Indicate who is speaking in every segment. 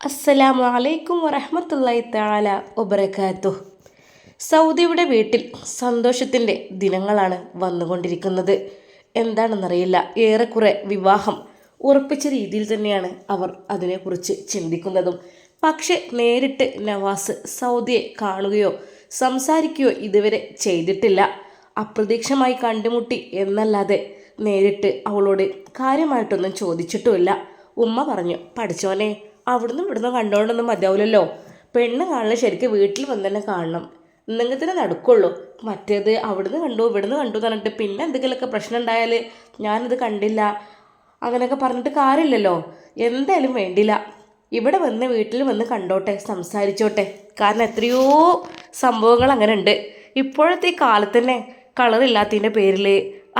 Speaker 1: അസ്സലാമു അലൈക്കും വറഹ്മത്തുള്ളാഹി തആല വബറകാതുഹു. സൗദിയുടെ വീട്ടിൽ സന്തോഷത്തിൻ്റെ ദിനങ്ങളാണ് വന്നുകൊണ്ടിരിക്കുന്നത്. എന്താണെന്നറിയില്ല, ഏറെക്കുറെ വിവാഹം ഉറപ്പിച്ച രീതിയിൽ തന്നെയാണ് അവർ അതിനെക്കുറിച്ച് ചിന്തിക്കുന്നതും. പക്ഷെ നേരിട്ട് നവാസ് സൗദിയെ കാണുകയോ സംസാരിക്കുകയോ ഇതുവരെ ചെയ്തിട്ടില്ല. അപ്രതീക്ഷമായി കണ്ടുമുട്ടി എന്നല്ലാതെ നേരിട്ട് അവളോട് കാര്യമായിട്ടൊന്നും ചോദിച്ചിട്ടുമില്ല. ഉമ്മ പറഞ്ഞു, പഠിച്ചോനെ, അവിടുന്ന് ഇവിടുന്ന് കണ്ടോണ്ടൊന്നും മതിയാവില്ലല്ലോ. പെണ്ണ് കാണല് ശരിക്കും വീട്ടിൽ വന്ന് തന്നെ കാണണം, എന്നെങ്കിൽ തന്നെ നടക്കുള്ളൂ. മറ്റേത് അവിടുന്ന് കണ്ടു ഇവിടുന്ന് കണ്ടു എന്ന് പറഞ്ഞിട്ട് പിന്നെ എന്തെങ്കിലുമൊക്കെ പ്രശ്നം ഉണ്ടായാൽ ഞാനത് കണ്ടില്ല അങ്ങനെയൊക്കെ പറഞ്ഞിട്ട് കാര്യമില്ലല്ലോ. എന്തായാലും വേണ്ടില്ല, ഇവിടെ വന്ന് വീട്ടിൽ വന്ന് കണ്ടോട്ടെ, സംസാരിച്ചോട്ടെ. കാരണം എത്രയോ സംഭവങ്ങൾ അങ്ങനെ ഉണ്ട് ഇപ്പോഴത്തെ ഈ കാലത്ത് തന്നെ. കളറില്ലാത്തതിൻ്റെ പേരിൽ,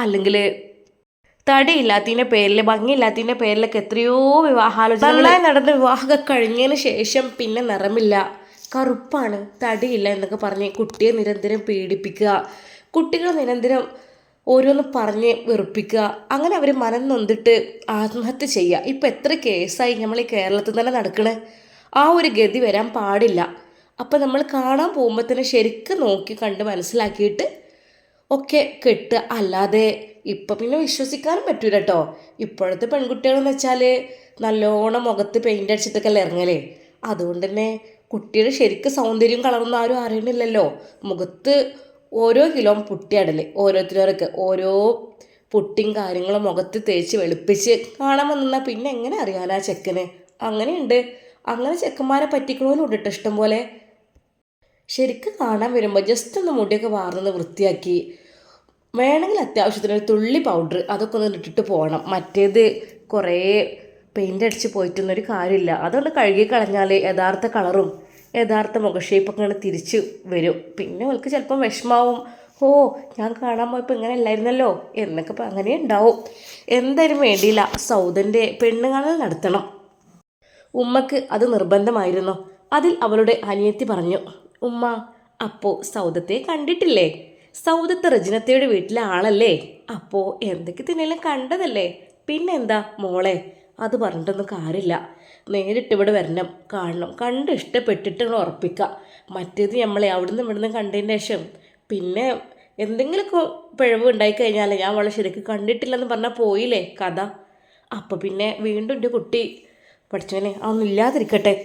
Speaker 1: അല്ലെങ്കിൽ തടിയില്ലാത്തതിൻ്റെ പേരിൽ, ഭംഗിയില്ലാത്തതിൻ്റെ പേരിലൊക്കെ എത്രയോ വിവാഹാലോചന നടന്ന വിവാഹമൊക്കെ കഴിഞ്ഞതിന് ശേഷം പിന്നെ നിറമില്ല, കറുപ്പാണ്, തടിയില്ല എന്നൊക്കെ പറഞ്ഞ് കുട്ടിയെ നിരന്തരം പീഡിപ്പിക്കുക, കുട്ടികളെ നിരന്തരം ഓരോന്ന് പറഞ്ഞ് വെറുപ്പിക്കുക. അങ്ങനെ അവർ മനം നൊന്നിട്ട് ആത്മഹത്യ ചെയ്യുക. ഇപ്പം എത്ര കേസായി നമ്മൾ ഈ കേരളത്തിൽ തന്നെ നടക്കണേ. ആ ഒരു ഗതി വരാൻ പാടില്ല. അപ്പം നമ്മൾ കാണാൻ പോകുമ്പോൾ തന്നെ ശരിക്കും നോക്കി കണ്ട് മനസ്സിലാക്കിയിട്ട് ഒക്കെ കെട്ടുക. അല്ലാതെ ഇപ്പം പിന്നെ വിശ്വസിക്കാനും പറ്റൂല കേട്ടോ. ഇപ്പോഴത്തെ പെൺകുട്ടികളെന്ന് വെച്ചാൽ നല്ലോണം മുഖത്ത് പെയിൻ്റ് അടിച്ചിട്ടൊക്കെ അല്ലേ ഇറങ്ങലേ. അതുകൊണ്ട് തന്നെ കുട്ടിയുടെ ശരിക്കും സൗന്ദര്യം കളറൊന്നും ആരും അറിയണില്ലല്ലോ. മുഖത്ത് ഓരോ കിലോ പുട്ടിയാടല്, ഓരോരുത്തരൊക്കെ ഓരോ പുട്ടിയും കാര്യങ്ങളും മുഖത്ത് തേച്ച് വെളുപ്പിച്ച് കാണാൻ വന്നാൽ പിന്നെ എങ്ങനെ അറിയാനാ ചെക്കന്. അങ്ങനെയുണ്ട്, അങ്ങനെ ചെക്കന്മാരെ പറ്റിക്കണോലും ഉണ്ട് കേട്ടോ ഇഷ്ടം പോലെ. ശരിക്കും കാണാൻ വരുമ്പോൾ ജസ്റ്റ് ഒന്ന് മുടിയൊക്കെ വാർന്ന് വൃത്തിയാക്കി, വേണമെങ്കിൽ അത്യാവശ്യത്തിന് ഒരു തുള്ളി പൗഡർ അതൊക്കെ ഒന്ന് ഇട്ടിട്ട് പോകണം. മറ്റേത് കുറേ പെയിൻ്റ് അടിച്ച് പോയിട്ടൊന്നൊരു കാര്യമില്ല. അതുകൊണ്ട് കഴുകി കളഞ്ഞാൽ യഥാർത്ഥ കളറും യഥാർത്ഥ മുഖഷേപ്പൊക്കെ ഇങ്ങനെ തിരിച്ച് വരും. പിന്നെ അവൾക്ക് ചിലപ്പം വിഷമാവും, ഓ ഞാൻ കാണാൻ പോയപ്പോൾ ഇങ്ങനെ അല്ലായിരുന്നല്ലോ എന്നൊക്കെ അങ്ങനെ ഉണ്ടാവും. എന്തായാലും വേണ്ടിയില്ല, സൗദൻ്റെ പെണ്ണ് കാണൽ നടത്തണം. ഉമ്മക്ക് അത് നിർബന്ധമായിരുന്നു. അതിൽ അവളുടെ അനിയത്തി പറഞ്ഞു, ഉമ്മ അപ്പോൾ സൗദത്തെ കണ്ടിട്ടില്ലേ? സൗദത്തെ റജിനത്തയുടെ വീട്ടിലെ ആളല്ലേ? അപ്പോൾ എന്തൊക്കെ തന്നെയെല്ലാം കണ്ടതല്ലേ? പിന്നെന്താ മോളെ, അത് പറഞ്ഞിട്ടൊന്നും കാര്യമില്ല. നേരിട്ട് ഇവിടെ വരണം, കാണണം, കണ്ട് ഇഷ്ടപ്പെട്ടിട്ട് ഉറപ്പിക്കുക. മറ്റേത് നമ്മളെ അവിടുന്ന് ഇവിടുന്ന് കണ്ടതിന് ശേഷം പിന്നെ എന്തെങ്കിലുമൊക്കെ പിഴവ് ഉണ്ടായിക്കഴിഞ്ഞാൽ ഞാൻ അവളെ ശരിക്കും കണ്ടിട്ടില്ലെന്ന് പറഞ്ഞാൽ പോയില്ലേ കഥ. അപ്പോൾ പിന്നെ വീണ്ടും എൻ്റെ കുട്ടി പഠിച്ചവനെ അതൊന്നും ഇല്ലാതിരിക്കട്ടെ.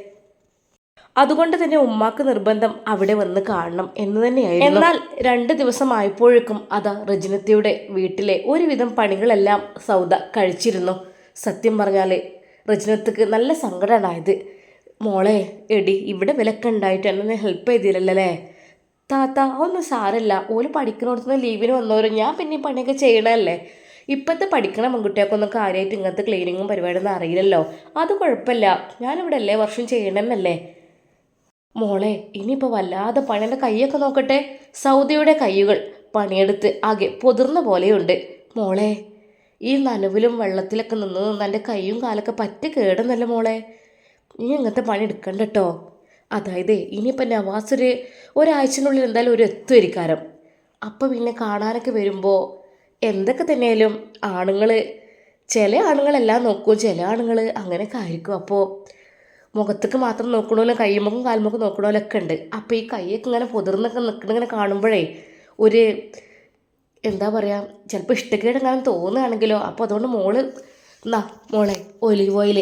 Speaker 1: അതുകൊണ്ട് തന്നെ ഉമ്മാക്ക് നിർബന്ധം അവിടെ വന്ന് കാണണം എന്ന് തന്നെയായിരുന്നു. എന്നാൽ 2 ദിവസമായപ്പോഴേക്കും അതാ റജിനത്തയുടെ വീട്ടിലെ ഒരുവിധം പണികളെല്ലാം സൗദ കഴിച്ചിരുന്നു. സത്യം പറഞ്ഞാൽ റജിനത്തക്ക് നല്ല സങ്കടമായത്. മോളെ എടി, ഇവിടെ വിലക്കെ ഉണ്ടായിട്ട് എന്നെ ഹെൽപ്പ് ചെയ്തില്ലല്ലേ താത്ത? ഒന്നും സാരല്ല, ഓല് പഠിക്കണോടത്തുനിന്ന് ലീവിന് വന്നവരും ഞാൻ പിന്നെ പണിയൊക്കെ ചെയ്യണമല്ലേ. ഇപ്പോഴത്തെ പഠിക്കണ പെൺകുട്ടികൾക്കൊന്നും കാര്യമായിട്ട് ഇങ്ങനത്തെ ക്ലീനിങ്ങും പരിപാടിയൊന്നും അറിയില്ലല്ലോ. അത് കുഴപ്പമില്ല, ഞാനിവിടെ എല്ലാ വർഷം ചെയ്യണമെന്നല്ലേ. മോളെ ഇനിയിപ്പോൾ വല്ലാതെ പണിയുടെ കൈയൊക്കെ നോക്കട്ടെ. സൗദിയുടെ കൈകൾ പണിയെടുത്ത് ആകെ പൊതിർന്ന പോലെയുണ്ട്. മോളെ ഈ നനവിലും വെള്ളത്തിലൊക്കെ നിന്ന് എൻ്റെ കൈയും കാലൊക്കെ പറ്റി കേടുന്നല്ല മോളെ. നീ ഇങ്ങനത്തെ പണി എടുക്കണ്ട കേട്ടോ. അതായത് ഇനിയിപ്പോൾ നവാസ് ഒരാഴ്ചനുള്ളിൽ എന്തായാലും എത്തുവരിക്കാരം. അപ്പോൾ പിന്നെ കാണാനൊക്കെ വരുമ്പോൾ എന്തൊക്കെ തന്നെയാലും ചില ആണുങ്ങളെല്ലാം നോക്കും, ചില ആണുങ്ങൾ അങ്ങനെയൊക്കെ ആയിരിക്കും. അപ്പോൾ മുഖത്തേക്ക് മാത്രം നോക്കണമല്ലോ, കയ്യുമുഖം കാൽമുഖം നോക്കണമല്ലൊക്കെ ഉണ്ട്. അപ്പോൾ ഈ കൈയൊക്കെ ഇങ്ങനെ പൊതിർന്നൊക്കെ നിൽക്കണിങ്ങനെ കാണുമ്പോഴേ ഒരു എന്താ പറയുക, ചിലപ്പോൾ ഇഷ്ടക്കേടെങ്ങാനും തോന്നുകയാണെങ്കിലോ. അപ്പോൾ അതുകൊണ്ട് മോള് എന്നാ മോളെ ഒലിവ് ഓയിൽ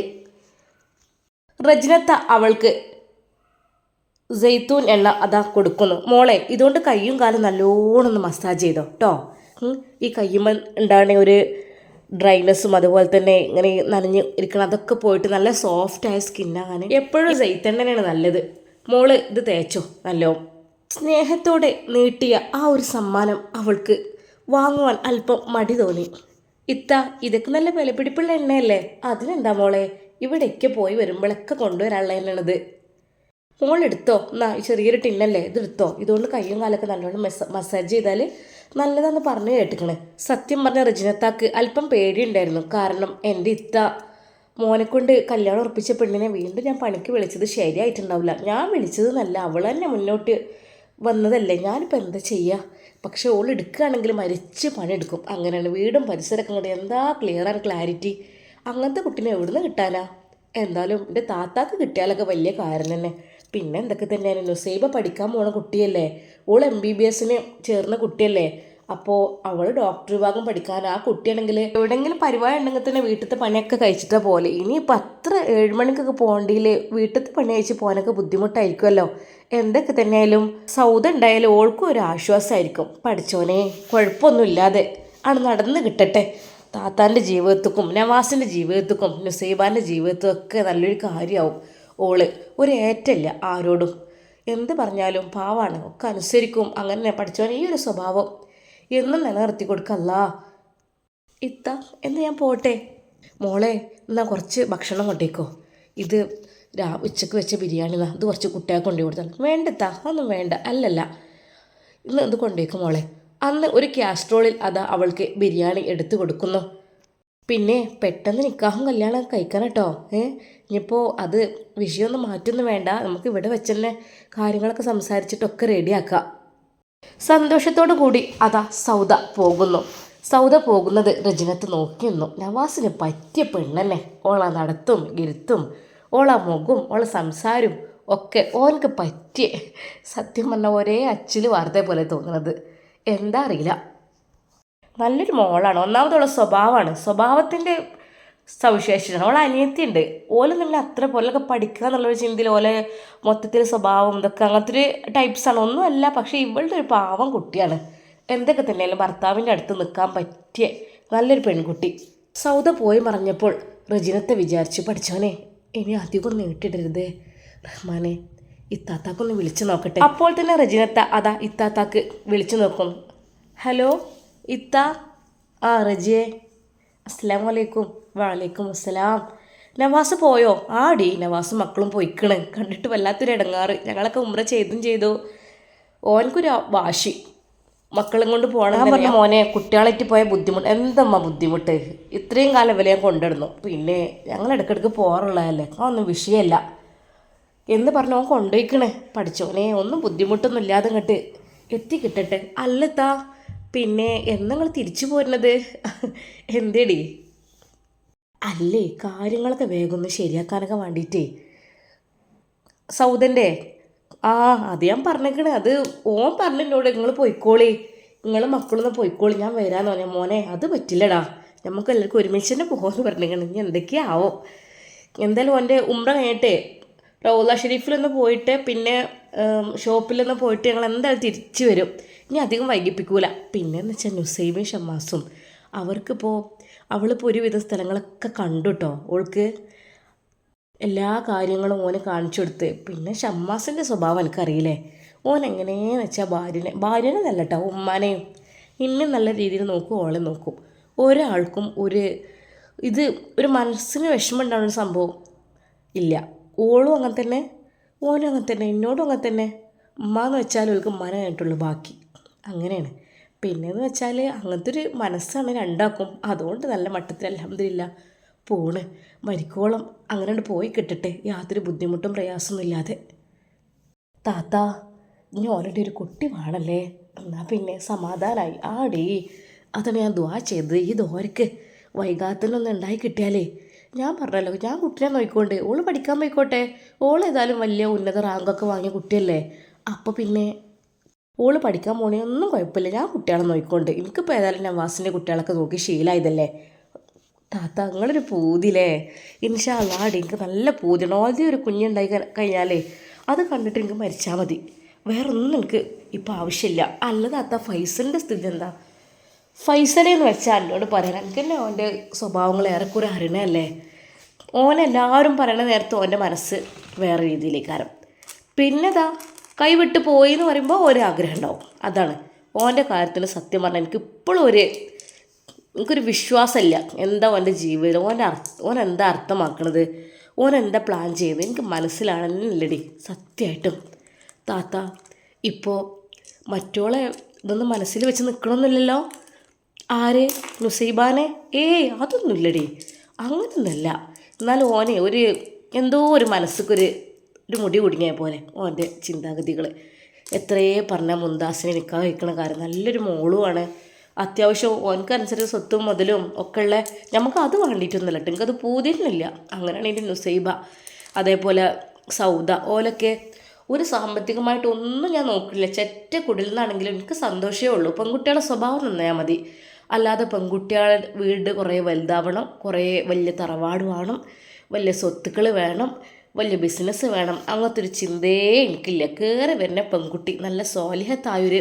Speaker 1: റജ്നത്ത അവൾക്ക് ജെയ്ത്തൂൻ എണ്ണ അതാ കൊടുക്കുന്നു. മോളെ ഇതുകൊണ്ട് കയ്യും കാലും നല്ലോണം ഒന്ന് മസാജ് ചെയ്തോ കേട്ടോ. ഈ കയ്യുമ്മ ഉണ്ടാകണ ഒരു ഡ്രൈനെസ്സും അതുപോലെ തന്നെ ഇങ്ങനെ നനഞ്ഞ് ഇരിക്കണം അതൊക്കെ പോയിട്ട് നല്ല സോഫ്റ്റായ സ്കിന്നാകാൻ എപ്പോഴും ജെയ്ത്തെണ്ണ തന്നെയാണ് നല്ലത്. മോള് ഇത് തേച്ചോ നല്ലോ. സ്നേഹത്തോടെ നീട്ടിയ ആ ഒരു സമ്മാനം അവൾക്ക് വാങ്ങുവാൻ അല്പം മടി തോന്നി. ഇതൊക്കെ നല്ല വിലപിടിപ്പുള്ള എണ്ണയല്ലേ, അതിനെന്താ മോളെ, ഇവിടേക്ക് പോയി വരുമ്പോഴൊക്കെ കൊണ്ടുവരാനുള്ള എണ്ണയാണിത്. മോളെടുത്തോ, എന്നാ ചെറിയൊരു ടിന്നല്ലേ, ഇതെടുത്തോ. ഇതുകൊണ്ട് കയ്യും കാലൊക്കെ നല്ലോണം മസാജ് ചെയ്താൽ നല്ലതാന്ന് പറഞ്ഞു കേട്ടിക്കണേ. സത്യം പറഞ്ഞ റജിനത്താക്ക് അല്പം പേടിയുണ്ടായിരുന്നു. കാരണം എൻ്റെ മോനെക്കൊണ്ട് കല്യാണം ഉറപ്പിച്ച പെണ്ണിനെ വീണ്ടും ഞാൻ പണിക്ക് വിളിച്ചത് ശരിയായിട്ടുണ്ടാവില്ല. ഞാൻ വിളിച്ചത് നല്ല, അവൾ തന്നെ മുന്നോട്ട് വന്നതല്ലേ, ഞാനിപ്പോൾ എന്താ ചെയ്യുക. പക്ഷെ ഓൾ എടുക്കുകയാണെങ്കിൽ മരിച്ച് പണിയെടുക്കും. അങ്ങനെയാണ് വീടും പരിസരമൊക്കെ കൂടി എന്താ ക്ലിയർ ആൻഡ് ക്ലാരിറ്റി. അങ്ങനത്തെ കുട്ടീനെ എവിടുന്ന് കിട്ടാനാ. എന്തായാലും എൻ്റെ താത്താക്ക് കിട്ടിയാലൊക്കെ വലിയ കാര്യം തന്നെ. പിന്നെ എന്തൊക്കെ തന്നെയാണ്, നുസൈബ പഠിക്കാൻ പോണ കുട്ടിയല്ലേ, ഓൾ MBBS ചേർന്ന കുട്ടിയല്ലേ. അപ്പോൾ അവൾ ഡോക്ടർ വിഭാഗം പഠിക്കാൻ, ആ കുട്ടിയാണെങ്കിൽ എവിടെയെങ്കിലും പരിപാടി ഉണ്ടെങ്കിൽ തന്നെ വീട്ടിലത്തെ പണിയൊക്കെ കഴിച്ചിട്ടാ പോലെ. ഇനിയിപ്പോൾ അത്ര 7 മണിക്കൊക്കെ പോകേണ്ടിയിൽ വീട്ടിലത്തെ പണി കഴിച്ച് പോകാനൊക്കെ ബുദ്ധിമുട്ടായിരിക്കുമല്ലോ. എന്തൊക്കെ തന്നെയായാലും സൗദ ഉണ്ടായാലും ഓൾക്കും ഒരു ആശ്വാസമായിരിക്കും. പഠിച്ചോനെ കുഴപ്പമൊന്നുമില്ലാതെ ആണ് നടന്ന് കിട്ടട്ടെ. താത്താൻ്റെ ജീവിതത്തിനും നവാസിൻ്റെ ജീവിതത്തിനും നുസൈബാൻ്റെ ജീവിതത്തിനും ഒക്കെ നല്ലൊരു കാര്യമാവും. ഓള് ഒരു ഏറ്റല്ല ആരോടും, എന്ത് പറഞ്ഞാലും പാവാണ്, ഒക്കെ അനുസരിക്കും. അങ്ങനെ പഠിച്ചവൻ ഈ ഒരു സ്വഭാവം എന്നും നിലനിർത്തി കൊടുക്കല്ല. ഇത്ത എന്ന് ഞാൻ പോട്ടെ. മോളെ എന്നാൽ കുറച്ച് ഭക്ഷണം കൊണ്ടേക്കോ. ഇത് ഉച്ചക്ക് വെച്ച ബിരിയാണി ഇത് കുറച്ച് കുട്ടികൾക്ക് കൊണ്ടു കൊടുത്താൽ വേണ്ടത്താ, ഒന്നും വേണ്ട. അല്ലല്ല, ഇന്ന് ഇത് കൊണ്ടേക്കും മോളെ. അന്ന് ഒരു കാസ്ട്രോളിൽ അതാ അവൾക്ക് ബിരിയാണി എടുത്തു കൊടുക്കുന്നു. പിന്നെ പെട്ടെന്ന് നിക്കാഹും കല്യാണം കഴിക്കണം കേട്ടോ. ഇനിയിപ്പോൾ അത് വിഷയമൊന്നും മാറ്റൊന്നും വേണ്ട, നമുക്ക് ഇവിടെ വെച്ച് തന്നെ കാര്യങ്ങളൊക്കെ സംസാരിച്ചിട്ടൊക്കെ റെഡിയാക്കാം. സന്തോഷത്തോടു കൂടി അതാ സൗദ പോകുന്നു. സൗദ പോകുന്നത് റജിനത്ത് നോക്കി നിന്നു. നവാസിന് പറ്റിയ പെണ്ണെന്നെ. ഓള നടത്തും ഇരുത്തും, ഓള മുഖവും ഓള സംസാരവും ഒക്കെ ഓനക്ക് പറ്റിയ, സത്യം പറഞ്ഞാൽ ഒരേ അച്ചിൽ വാർത്തയെ പോലെ തോന്നുന്നത്. എന്താ അറിയില്ല, നല്ലൊരു മോളാണ്. ഒന്നാമതുള്ള സ്വഭാവമാണ്, സ്വഭാവത്തിൻ്റെ സവിശേഷതയാണ്. ഓളെ അനിയത്തിയുണ്ട്, ഓല നമ്മൾ അത്ര പോലൊക്കെ പഠിക്കുക എന്നുള്ളൊരു ചിന്തയിൽ ഓലെ മൊത്തത്തിൽ സ്വഭാവം ഇതൊക്കെ അങ്ങനത്തെ ഒരു ടൈപ്സാണ്. ഒന്നുമല്ല, പക്ഷേ ഇവളുടെ ഒരു പാവം കുട്ടിയാണ്. എന്തൊക്കെ തന്നെയാലും ഭർത്താവിൻ്റെ അടുത്ത് നിൽക്കാൻ പറ്റിയ നല്ലൊരു പെൺകുട്ടി. സൗദ പോയി മറിഞ്ഞപ്പോൾ റജിനത്തെ വിചാരിച്ചു, പഠിച്ചവനെ ഇനി അധികം നീട്ടിടരുതേ റഹ്മാനെ, ഇത്താത്താക്കൊന്ന് വിളിച്ചു നോക്കട്ടെ. അപ്പോൾ തന്നെ റജിനത്ത അതാ ഇത്താത്താക്ക് വിളിച്ചു നോക്കും. ഹലോ ഇത്ത. ആ റജിയെ, അസ്സലാമു അലൈക്കും. വലൈക്കും അസ്സലാം. നവാസ് പോയോ? ആടി നവാസ് മക്കളും പോയിക്കണ്. കണ്ടിട്ട് വല്ലാത്തൊരു ഇടങ്ങാറ്. ഞങ്ങളൊക്കെ ഉംറ ചെയ്തു. ഓനക്കൊരു വാശി, മക്കളും കൊണ്ട് പോകണം. ഞാൻ പറഞ്ഞു മോനെ കുട്ടികളായിട്ട് പോയ ബുദ്ധിമുട്ട് എന്തമ്മ ബുദ്ധിമുട്ട്, ഇത്രയും കാലം ഇവരെ ഞാൻ കൊണ്ടിടുന്നു, പിന്നെ ഞങ്ങൾ ഇടയ്ക്കിടയ്ക്ക് പോകാറുള്ളതല്ലേ, അതൊന്നും വിഷയമല്ല എന്ന് പറഞ്ഞു ഓൻ കൊണ്ടുപോയിക്കണേ. പഠിച്ചോനെ ഒന്നും ബുദ്ധിമുട്ടൊന്നും ഇല്ലാതെ ഇങ്ങോട്ട് എത്തിക്കിട്ടട്ടെ. അല്ലത്താ, പിന്നെ നിങ്ങൾ തിരിച്ചു പോരുന്നത് എന്തേടി? അല്ലേ കാര്യങ്ങളൊക്കെ വേഗം ഒന്ന് ശരിയാക്കാനൊക്കെ വേണ്ടിയിട്ടേ സൗദൻ്റെ. ആ അത് ഞാൻ പറഞ്ഞേക്കണേ, അത് ഓൻ പറഞ്ഞിട്ടോട് നിങ്ങൾ പോയിക്കോളി, നിങ്ങൾ മക്കളൊന്ന് പോയിക്കോളി, ഞാൻ വരാമെന്ന് പറഞ്ഞാൽ മോനെ അത് പറ്റില്ലടാ, നമുക്ക് എല്ലാവർക്കും ഒരുമിച്ച് തന്നെ പോകുമെന്ന് പറഞ്ഞേക്കണം. ഇനി എന്തൊക്കെയാവോ. എന്തായാലും ഓൻ്റെ ഉംറ കഴിഞ്ഞിട്ടേ റൗള ഷെരീഫിലൊന്ന് പോയിട്ട് പിന്നെ ഷോപ്പിലൊന്ന് പോയിട്ട് ഞങ്ങൾ എന്തായാലും തിരിച്ചു വരും. ഇനി അധികം വൈകിപ്പിക്കൂല. പിന്നെയെന്ന് വെച്ചാൽ നുസൈബയും ഷമ്മാസും അവർക്കിപ്പോൾ അവളിപ്പോൾ ഒരുവിധ സ്ഥലങ്ങളൊക്കെ കണ്ടു കേട്ടോ. ഓൾക്ക് എല്ലാ കാര്യങ്ങളും ഓന് കാണിച്ചു കൊടുത്ത്. പിന്നെ ഷമ്മാസിൻ്റെ സ്വഭാവം എനിക്കറിയില്ലേ, ഓൻ എങ്ങനെയെന്ന് വെച്ചാൽ ഭാര്യനെ നല്ല കേട്ടോ, ഉമ്മാനെയും ഇന്നും നല്ല രീതിയിൽ നോക്കും, ഓളെ നോക്കും. ഒരാൾക്കും ഒരു മനസ്സിന് വിഷമം ഉണ്ടാവുന്ന സംഭവം ഇല്ല. ഓളും അങ്ങനെ തന്നെ, ഓനും അങ്ങനെ തന്നെ, എന്നോടും അങ്ങനെ തന്നെ. ഉമ്മാന്ന് വെച്ചാൽ ഓൾക്ക് ഉമ്മാനെ കഴിഞ്ഞിട്ടുള്ളൂ ബാക്കി, അങ്ങനെയാണ്. പിന്നെയെന്ന് വെച്ചാൽ അങ്ങനത്തെ ഒരു മനസ്സാണ് രണ്ടാക്കും. അതുകൊണ്ട് നല്ല മട്ടത്തിൽ അൽഹംദുലില്ലാ പോണ്. മരിക്കോളം അങ്ങനെ പോയി കിട്ടട്ടെ, യാതൊരു ബുദ്ധിമുട്ടും പ്രയാസമൊന്നും ഇല്ലാതെ. താത്ത ഇനി ഓൾറെഡി ഒരു കുട്ടി വേണമല്ലേ, എന്നാൽ പിന്നെ സമാധാനമായി. ആടേ അതാണ് ഞാൻ ദുആ ചെയ്തത്. ഈ ദോരക്ക് വൈകാത്തനൊന്നും ഉണ്ടായി കിട്ടിയാലേ, ഞാൻ പറഞ്ഞല്ലോ ഞാൻ കുട്ടിനെ നോക്കിക്കൊണ്ട്, ഓള് പഠിക്കാൻ പോയിക്കോട്ടെ, ഓൾ ഏതായാലും വലിയ ഉന്നത റാങ്കൊക്കെ വാങ്ങിയ കുട്ടിയല്ലേ, അപ്പോൾ പിന്നെ ഓള് പഠിക്കാൻ പോണേ ഒന്നും കുഴപ്പമില്ല, ഞാൻ കുട്ടികളെ നോക്കിക്കൊണ്ട്. എനിക്കിപ്പോൾ ഏതായാലും നവാസിൻ്റെ കുട്ടികളൊക്കെ നോക്കി ശീലമായതല്ലേ. താത്ത നിങ്ങളൊരു പൂതില്ലേ, ഇൻഷാ അല്ലാ എനിക്ക് നല്ല പൂതിയാണ്. ആദ്യം ഒരു കുഞ്ഞുണ്ടായി കഴിഞ്ഞാലേ അത് കണ്ടിട്ട് എനിക്ക് മരിച്ചാൽ മതി, വേറൊന്നും എനിക്ക് ഇപ്പോൾ ആവശ്യമില്ല. അല്ല താത്ത ഫൈസലിൻ്റെ സ്ഥിതി എന്താ? ഫൈസലെന്ന് വെച്ചാൽ എന്നോട് പറയാൻ എനിക്ക് തന്നെ ഓൻ്റെ സ്വഭാവങ്ങൾ ഏറെക്കുറെ അറിയണല്ലേ. ഓനെല്ലാവരും പറയണ നേരത്തെ ഓൻ്റെ മനസ്സ് വേറെ രീതിയിലേക്കാരം. പിന്നെതാ കൈവിട്ട് പോയി എന്ന് പറയുമ്പോൾ ഒരാഗ്രഹം ഉണ്ടാവും. അതാണ് ഓൻ്റെ കാര്യത്തിൽ സത്യം പറഞ്ഞാൽ എനിക്കിപ്പോഴും എനിക്കൊരു വിശ്വാസമില്ല. എന്താ ഓൻ്റെ ജീവിതം, ഓൻ എന്താ അർത്ഥമാക്കണത്, ഓൻ എന്താ പ്ലാൻ ചെയ്യുന്നത് എനിക്ക് മനസ്സിലാണെന്നില്ലടി സത്യമായിട്ടും. താത്ത ഇപ്പോൾ മറ്റോളെ ഇതൊന്നും മനസ്സിൽ വെച്ച് നിൽക്കണമെന്നില്ലല്ലോ. ആര്? നുസൈബാനെ? അതൊന്നുമില്ലടി, അങ്ങനൊന്നുമല്ല. എന്നാലും ഓനെ എന്തോ ഒരു മനസ്സിക്കൊരു മുടി കുടുങ്ങിയ പോലെ ഓൻ്റെ ചിന്താഗതികൾ. എത്രയേ പറഞ്ഞാൽ മുന്താസിനെ നിൽക്കാൻ വയ്ക്കണ കാര്യം, നല്ലൊരു മോളുമാണ്. അത്യാവശ്യം ഓനക്കനുസരിച്ച് സ്വത്തും മുതലും ഒക്കെ ഉള്ള നമുക്ക് അത് വേണ്ടിയിട്ടൊന്നുമില്ല കേട്ടോ, എനിക്കത് പൂതിയൊന്നുമില്ല. അങ്ങനെയാണ് എൻ്റെ നുസൈബ. അതേപോലെ സൗദ ഓലൊക്കെ ഒരു സാമ്പത്തികമായിട്ടൊന്നും ഞാൻ നോക്കില്ല. ചെറ്റ കുടിൽ നിന്നാണെങ്കിലും എനിക്ക് സന്തോഷമേ ഉള്ളൂ. പെൺകുട്ടികളുടെ സ്വഭാവം നന്നായാൽ മതി. അല്ലാതെ പെൺകുട്ടികളുടെ വീട് കുറേ വലുതാവണം, കുറേ വലിയ തറവാട് വേണം, വലിയ സ്വത്തുക്കൾ വേണം, വലിയ ബിസിനസ് വേണം, അങ്ങനത്തെ ഒരു ചിന്തയേ എനിക്കില്ല. കയറി വരുന്ന പെൺകുട്ടി നല്ല സ്വാലിഹത്തായൊരു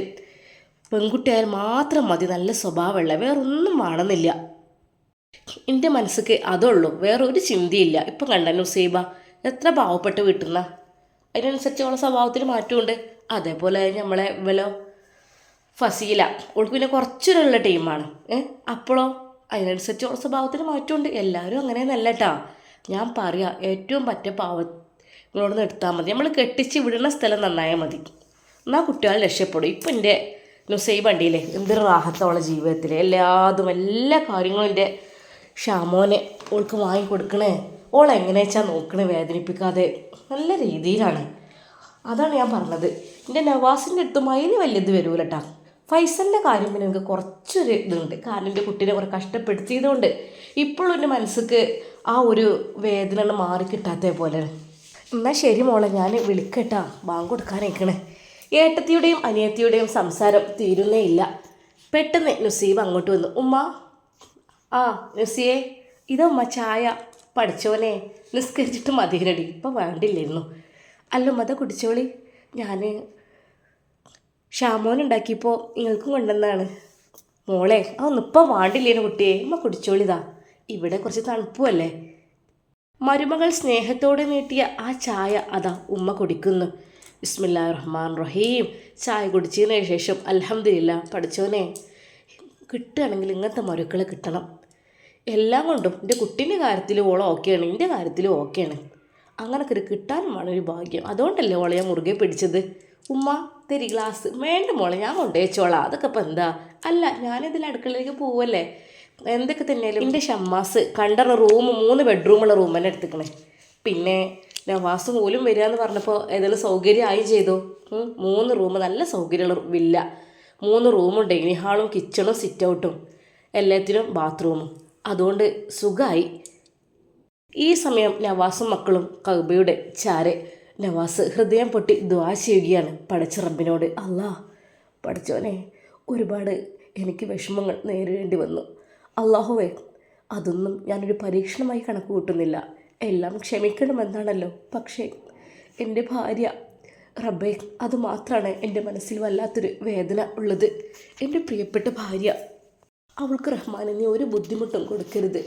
Speaker 1: പെൺകുട്ടിയായാൽ മാത്രം മതി, നല്ല സ്വഭാവമുള്ള, വേറൊന്നും വേണമെന്നില്ല. എൻ്റെ മനസ്സിക്ക് അതുള്ളൂ, വേറെ ഒരു ചിന്തയില്ല. ഇപ്പം കണ്ട നുസൈബ എത്ര പാവപ്പെട്ട് വീട്ടിൽ നിന്നാ, അതിനനുസരിച്ച് അവളെ സ്വഭാവത്തിൽ മാറ്റമുണ്ട്. അതേപോലെ നമ്മളെ ഇവലോ ഫസീല, അവൾക്ക് പിന്നെ കുറച്ചൊരുള്ള ടീമാണ്. അപ്പോഴോ അതിനനുസരിച്ച് അവളെ സ്വഭാവത്തിന് മാറ്റമുണ്ട്. എല്ലാവരും അങ്ങനെ നല്ല കേട്ടാ. ഞാൻ പറയാം, ഏറ്റവും പറ്റ പാവങ്ങളോട് നിർത്താൻ മതി. നമ്മൾ കെട്ടിച്ച് വിടുന്ന സ്ഥലം നന്നായാൽ മതി, എന്നാൽ കുട്ടികൾ രക്ഷപ്പെടും. ഇപ്പം എൻ്റെ നുസൈബ വണ്ടിയില്ലേ എന്തൊരു റാഹത്തോളം ജീവിതത്തിൽ എല്ലാ കാര്യങ്ങളും എൻ്റെ ഷാമോനെ ഓൾക്ക് വാങ്ങിക്കൊടുക്കണേ. ഓൾ എങ്ങനെ വെച്ചാൽ നോക്കണേ, വേദനിപ്പിക്കാതെ നല്ല രീതിയിലാണ്. അതാണ് ഞാൻ പറഞ്ഞത്. എൻ്റെ നവാസിൻ്റെ അടുത്തും അതിന് വലിയത് വരൂല കേട്ടോ. ഫൈസലിൻ്റെ കാര്യം പിന്നെ എനിക്ക് കുറച്ചൊരു ഇതുണ്ട്, കാരണം എൻ്റെ കുട്ടീനെ കുറേ കഷ്ടപ്പെടുത്തിയതുകൊണ്ട് ഇപ്പോഴും എൻ്റെ മനസ്സിക്ക് ആ ഒരു വേദന മാറിക്കിട്ടാത്തേ പോലെ. എന്നാൽ ശരി മോളെ, ഞാൻ വിളിക്കട്ടാ, ബാങ്ക് കൊടുക്കാനേക്കണേ. ഏട്ടത്തിയുടെയും അനിയത്തിയുടെയും സംസാരം തീരുന്നേ ഇല്ല. പെട്ടെന്ന് നുസീബ് അങ്ങോട്ട് വന്നു. ഉമ്മ, ആ നുസിയെ, ഇതമ്മ ചായ. പഠിച്ചോനെ നിസ്കരിച്ചിട്ട് മതിരടി, ഇപ്പം വേണ്ടില്ലായിരുന്നു. അല്ല മത കുടിച്ചോളി, ഞാൻ ഷാമോൻ ഉണ്ടാക്കിയപ്പോൾ നിങ്ങൾക്കും കൊണ്ടുവന്നാണ്. മോളെ അതൊന്നും ഇപ്പം വേണ്ടില്ലേനു കുട്ടിയെ, ഉമ്മ കുടിച്ചോളിതാ, ഇവിടെ കുറച്ച് തണുപ്പുമല്ലേ. മരുമകൾ സ്നേഹത്തോടെ നീട്ടിയ ആ ചായ അതാ ഉമ്മ കുടിക്കുന്നു. ബിസ്മില്ലാഹിർ റഹ്മാനിർ റഹീം. ചായ കുടിച്ചതിന് ശേഷം അൽഹംദുലില്ലാ, പഠിച്ചോനെ കിട്ടുകയാണെങ്കിൽ ഇങ്ങനത്തെ മരുക്കളെ കിട്ടണം. എല്ലാം കൊണ്ടും എൻ്റെ കുട്ടീൻ്റെ കാര്യത്തിൽ ഓളം ഓക്കെയാണ്, എൻ്റെ കാര്യത്തിലും ഓക്കെയാണ്. അങ്ങനൊക്കെ ഒരു കിട്ടാനും വേണം ഒരു ഭാഗ്യം. അതുകൊണ്ടല്ലേ ഓളെ ഞാൻ മുറുകെ പിടിച്ചത്. ഉമ്മ തരി ഗ്ലാസ്. വേണ്ട മോളെ, ഞാൻ കൊണ്ടുവച്ചോളാം, അതൊക്കെ ഇപ്പം എന്താ. അല്ല, ഞാനിതിൽ അടുക്കളയിലേക്ക് പോവല്ലേ. എന്തൊക്കെ തന്നെയാലും എൻ്റെ ഷമ്മാസ് കണ്ടറ റൂം 3 ബെഡ്റൂമുള്ള റൂം തന്നെ എടുത്തിക്കണേ. പിന്നെ നവാസ് മൂലം വരിക എന്ന് പറഞ്ഞപ്പോൾ ഏതെങ്കിലും സൗകര്യമായി ചെയ്തു. 3 റൂം നല്ല സൗകര്യമുള്ള വില്ല, 3 റൂമും ഡൈനിങ് ഹാളും കിച്ചണും സിറ്റ് ഔട്ടും എല്ലാത്തിനും ബാത്റൂമും, അതുകൊണ്ട് സുഖമായി. ഈ സമയം നവാസും മക്കളും കഅബയുടെ ചാരെ നവാസ് ഹൃദയം പൊട്ടി ദുആ ചെയ്യുകയാണ് പടച്ച റബ്ബിനോട്. അല്ലാ പഠിച്ചോനെ, ഒരുപാട് എനിക്ക് വിഷമങ്ങൾ നേരിടേണ്ടി വന്നു. അള്ളാഹുവേ, അതൊന്നും ഞാനൊരു പരീക്ഷണമായി കണക്ക് കൂട്ടുന്നില്ല, എല്ലാം ക്ഷമിക്കണമെന്നാണല്ലോ. പക്ഷേ എൻ്റെ ഭാര്യ റബ്ബേ, അതുമാത്രമാണ് എൻ്റെ മനസ്സിൽ വല്ലാത്തൊരു വേദന ഉള്ളത്. എൻ്റെ പ്രിയപ്പെട്ട ഭാര്യ, അവൾക്ക് റഹ്മാനെ നീ ഒരു ബുദ്ധിമുട്ടും കൊടുക്കരുത്.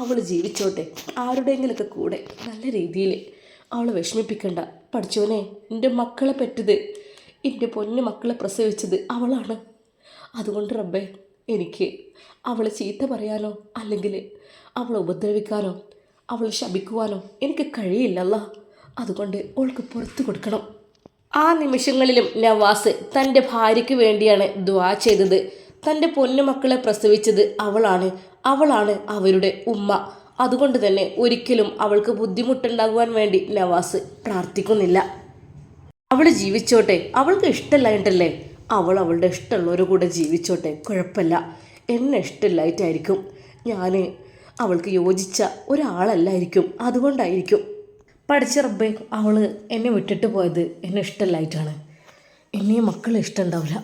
Speaker 1: അവൾ ജീവിച്ചോട്ടെ ആരുടെയെങ്കിലൊക്കെ കൂടെ, നല്ല രീതിയിൽ. അവളെ വിഷമിപ്പിക്കണ്ട പഠിച്ചോനെ. എൻ്റെ മക്കളെ പെറ്റത്, എൻ്റെ പൊന്നു മക്കളെ പ്രസവിച്ചത് അവളാണ്. അതുകൊണ്ട് റബ്ബേ, എനിക്ക് അവളെ ചീത്ത പറയാനോ അല്ലെങ്കിൽ അവളെ ഉപദ്രവിക്കാനോ അവളെ ശപിക്കുവാനോ എനിക്ക് കഴിയില്ലല്ലോ. അതുകൊണ്ട് അവൾക്ക് പുറത്തു കൊടുക്കണം. ആ നിമിഷങ്ങളിലും നവാസ് തൻ്റെ ഭാര്യയ്ക്ക് വേണ്ടിയാണ് ദുആ ചെയ്തത്. തൻ്റെ പൊന്നുമക്കളെ പ്രസവിച്ചത് അവളാണ് അവരുടെ ഉമ്മ. അതുകൊണ്ട് തന്നെ ഒരിക്കലും അവൾക്ക് ബുദ്ധിമുട്ടുണ്ടാകുവാൻ വേണ്ടി നവാസ് പ്രാർത്ഥിക്കുന്നില്ല. അവൾ ജീവിച്ചോട്ടെ, അവൾക്ക് ഇഷ്ടമില്ലായിട്ടല്ലേ, അവളുടെ ഇഷ്ടമുള്ളവരുടെ കൂടെ ജീവിച്ചോട്ടെ, കുഴപ്പമില്ല. എന്നെ ഇഷ്ടമില്ലായിട്ടായിരിക്കും, ഞാൻ അവൾക്ക് യോജിച്ച ഒരാളല്ലായിരിക്കും, അതുകൊണ്ടായിരിക്കും. പഠിച്ച റബ്ബേ, അവൾ എന്നെ വിട്ടിട്ട് പോയത് എന്നെ ഇഷ്ടമില്ലായിട്ടാണ്. എന്നെ മക്കളെ ഇഷ്ടമുണ്ടാവില്ല.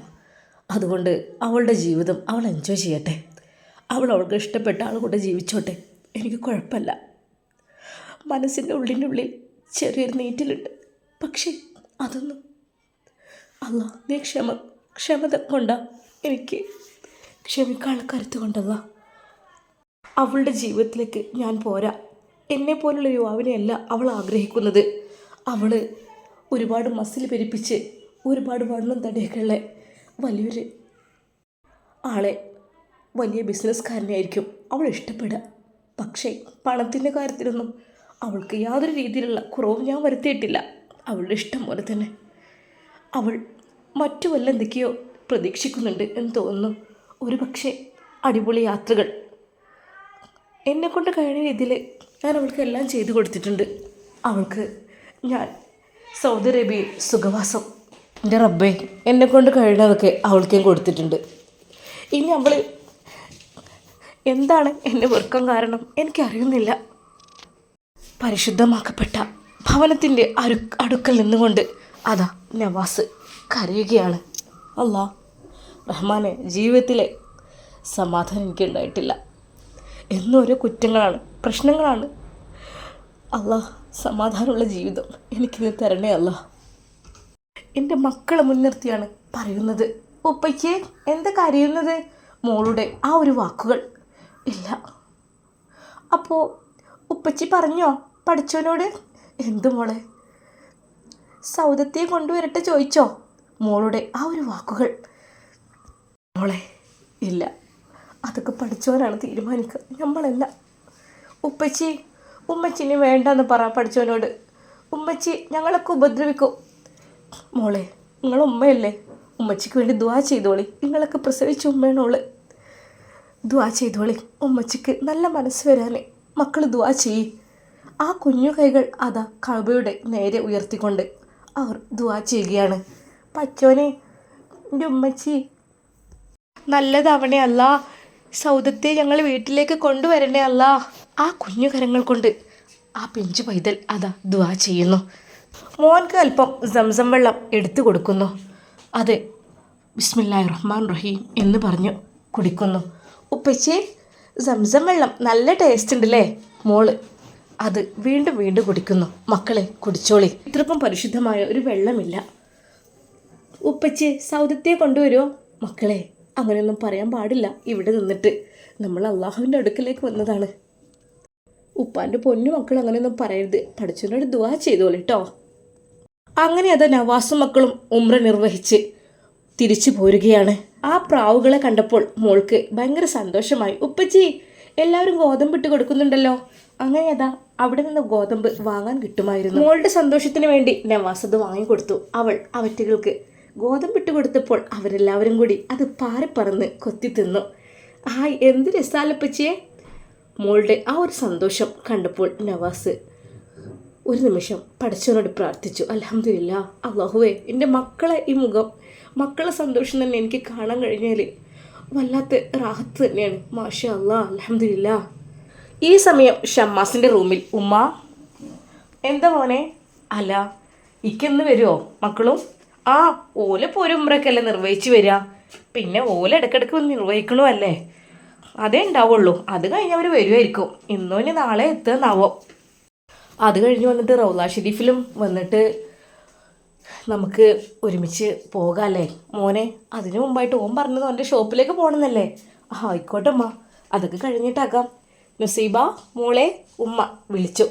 Speaker 1: അതുകൊണ്ട് അവളുടെ ജീവിതം അവൾ എൻജോയ് ചെയ്യട്ടെ, അവൾക്ക് ഇഷ്ടപ്പെട്ട ആൾ കൂടെ ജീവിച്ചോട്ടെ, എനിക്ക് കുഴപ്പമില്ല. മനസ്സിൻ്റെ ഉള്ളിൽ ചെറിയൊരു നീറ്റിലുണ്ട്. പക്ഷേ അതൊന്നും അല്ലാ, നീ ക്ഷമത കൊണ്ടാ എനിക്ക് ക്ഷമിക്കാനുള്ള കരുത്ത് കൊണ്ടല്ല. അവളുടെ ജീവിതത്തിലേക്ക് ഞാൻ പോരാ. എന്നെപ്പോലുള്ള യുവാവിനെയല്ല അവൾ ആഗ്രഹിക്കുന്നത്. അവൾ ഒരുപാട് മസിൽ പെരുപ്പിച്ച് ഒരുപാട് വണ്ണം തടിയൊക്കെയുള്ള വലിയൊരു ആളെ, വലിയ ബിസിനസ്സുകാരനായിരിക്കും അവൾ ഇഷ്ടപ്പെടുക. പക്ഷേ പണത്തിൻ്റെ കാര്യത്തിലൊന്നും അവൾക്ക് യാതൊരു രീതിയിലുള്ള കുറവും ഞാൻ വരുത്തിയിട്ടില്ല. അവളുടെ ഇഷ്ടം പോലെ തന്നെ അവൾ മറ്റു വല്ല എന്തൊക്കെയോ പ്രതീക്ഷിക്കുന്നുണ്ട് എന്ന് തോന്നുന്നു. ഒരു പക്ഷേ അടിപൊളി യാത്രകൾ എന്നെക്കൊണ്ട് കഴിയുന്ന രീതിയിൽ ഞാൻ അവൾക്ക് എല്ലാം ചെയ്തു കൊടുത്തിട്ടുണ്ട്. അവൾക്ക് ഞാൻ സൗദി അറേബ്യയിൽ സുഖവാസം, എൻ്റെ റബ്ബേ, എന്നെക്കൊണ്ട് കഴിയുന്നതൊക്കെ അവൾക്കും കൊടുത്തിട്ടുണ്ട്. ഇനി അവൾ എന്താണ് എന്നെ വെറുക്കാൻ കാരണം എനിക്കറിയുന്നില്ല. പരിശുദ്ധമാക്കപ്പെട്ട ഭവനത്തിൻ്റെ അടുക്കൽ നിന്നുകൊണ്ട് അതാ നവാസ് കരയുകയാണ്. അല്ലാ റഹ്മാനെ, ജീവിതത്തിലെ സമാധാനം എനിക്കുണ്ടായിട്ടില്ല. എന്നും ഓരോ കുറ്റങ്ങളാണ്, പ്രശ്നങ്ങളാണ്. അല്ലാ, സമാധാനമുള്ള ജീവിതം എനിക്കിന്ന് തരണേ അല്ലാ. എൻ്റെ മക്കളെ മുൻനിർത്തിയാണ് പറയുന്നത്. ഉപ്പയ്ക്ക് എന്താ കരയുന്നത്? മോളുടെ ആ ഒരു വാക്കുകൾ. ഇല്ല. അപ്പോൾ ഉപ്പച്ചി പറഞ്ഞോ പഠിച്ചവനോട്? എന്ത് മോളെ? സൗദത്തെ കൊണ്ടുവരട്ടെ ചോദിച്ചോ? മോളുടെ ആ ഒരു വാക്കുകൾ. മോളെ ഇല്ല, അതൊക്കെ പഠിച്ചവനാണ് തീരുമാനിക്കുക, നമ്മളല്ല. ഉമ്മച്ചിനെ വേണ്ടെന്ന് പറ പഠിച്ചവനോട്. ഉമ്മച്ചി ഞങ്ങളൊക്കെ ഉപദ്രവിക്കും. മോളെ, നിങ്ങൾ ഉമ്മയല്ലേ, ഉമ്മച്ചിക്ക് വേണ്ടി ദുആ ചെയ്തോളി. നിങ്ങളൊക്കെ പ്രസവിച്ച ഉമ്മയാണോള്. ദുആ ചെയ്തോളി, ഉമ്മച്ചിക്ക് നല്ല മനസ്സ് വരാനേ. മക്കൾ ദുആ ചെയ്യ്. ആ കുഞ്ഞു കൈകൾ അതാ കഅബയുടെ നേരെ ഉയർത്തിക്കൊണ്ട് അവർ ദുആ ചെയ്യുകയാണ്. പച്ചോനെ, എൻ്റെ ഉമ്മച്ചി നല്ലതാവണേ അല്ലാ, സൗദത്തെ ഞങ്ങൾ വീട്ടിലേക്ക് കൊണ്ടുവരണേ അല്ലാ. ആ കുഞ്ഞു കരങ്ങൾ കൊണ്ട് ആ പിഞ്ചു പൈതൽ അതാ ദുആ ചെയ്യുന്നു. മോൻക്ക് അല്പം സംസം വെള്ളം എടുത്തു കൊടുക്കുന്നു. അത് ബിസ്മില്ലാഹിർ റഹ്മാൻ റഹീം എന്ന് പറഞ്ഞു കുടിക്കുന്നു. ഉപ്പച്ചി, സംസം വെള്ളം നല്ല ടേസ്റ്റ് ഉണ്ടല്ലേ? മോള് അത് വീണ്ടും വീണ്ടും കുടിക്കുന്നു. മക്കളെ കുടിച്ചോളി, ഇത്രക്കും പരിശുദ്ധമായ ഒരു വെള്ളമില്ല. ഉപ്പച്ചി സൗദത്തെ കൊണ്ടുവരുമോ? മക്കളെ, അങ്ങനെയൊന്നും പറയാൻ പാടില്ല. ഇവിടെ നിന്നിട്ട് നമ്മൾ അള്ളാഹുവിൻ്റെ അടുക്കലേക്ക് വന്നതാണ്. ഉപ്പാൻ്റെ പൊന്നു മക്കൾ അങ്ങനെയൊന്നും പറയരുത്. പഠിച്ചവനോട് ദുആ ചെയ്തോളൂ കേട്ടോ. അങ്ങനെ അത് നവാസും മക്കളും ഉംറ നിർവഹിച്ച് തിരിച്ചു പോരുകയാണ്. ആ പ്രാവുകളെ കണ്ടപ്പോൾ മോൾക്ക് ഭയങ്കര സന്തോഷമായി. ഉപ്പച്ചി, എല്ലാവരും ഗോതമ്പിട്ട് കൊടുക്കുന്നുണ്ടല്ലോ. അങ്ങനെ അതാ അവിടെ നിന്ന് ഗോതമ്പ് വാങ്ങാൻ കിട്ടുമായിരുന്നു. മോളുടെ സന്തോഷത്തിന് വേണ്ടി നവാസ് അത് വാങ്ങിക്കൊടുത്തു. അവൾ അവറ്റകൾക്ക് ഗോതമ്പിട്ട് കൊടുത്തപ്പോൾ അവരെല്ലാവരും കൂടി അത് പാറിപ്പറന്ന് കൊത്തി തിന്നു. ഹായ്, എന്ത് രസാലപ്പച്ചിയെ! മോളുടെ ആ ഒരു സന്തോഷം കണ്ടപ്പോൾ നവാസ് ഒരു നിമിഷം പടച്ചവനോട് പ്രാർത്ഥിച്ചു. അൽഹംദുലില്ലാ, അല്ലാഹുവേ, എൻ്റെ മക്കളെ ഈ മുഖം, മക്കളെ സന്തോഷം തന്നെ എനിക്ക് കാണാൻ കഴിഞ്ഞാൽ വല്ലാത്ത റാഹത്ത് തന്നെയാണ്. മാഷാ അല്ലാ, അൽഹംദുലില്ലാ. ഈ സമയം ഷമ്മാസിൻ്റെ റൂമിൽ ഉമ്മ. എന്താ മോനെ? അല്ല, ഇക്കെന്ന് വരുമോ മക്കളും? ആ, ഓല പോരും ഉമ്രക്കല്ലേ നിർവഹിച്ച് വരിക. പിന്നെ ഓല ഇടയ്ക്കിടയ്ക്ക് നിർവഹിക്കണമല്ലേ, അതേ ഉണ്ടാവുള്ളൂ. അത് കഴിഞ്ഞ് അവർ വരുമായിരിക്കും. ഇന്നോ ഇനി നാളെ എത്തുകയെന്നാവോ. അത് കഴിഞ്ഞ് വന്നിട്ട് റൗള ഷെരീഫിലും വന്നിട്ട് നമുക്ക് ഒരുമിച്ച് പോകാമല്ലേ മോനെ? അതിനു മുമ്പായിട്ട് ഓൻ പറഞ്ഞത് അവൻ്റെ ഷോപ്പിലേക്ക് പോകണമെന്നല്ലേ? ആയിക്കോട്ടെ അമ്മ, അതൊക്കെ കഴിഞ്ഞിട്ടാക്കാം. നുസൈബ മോളെ, ഉമ്മ വിളിച്ചു.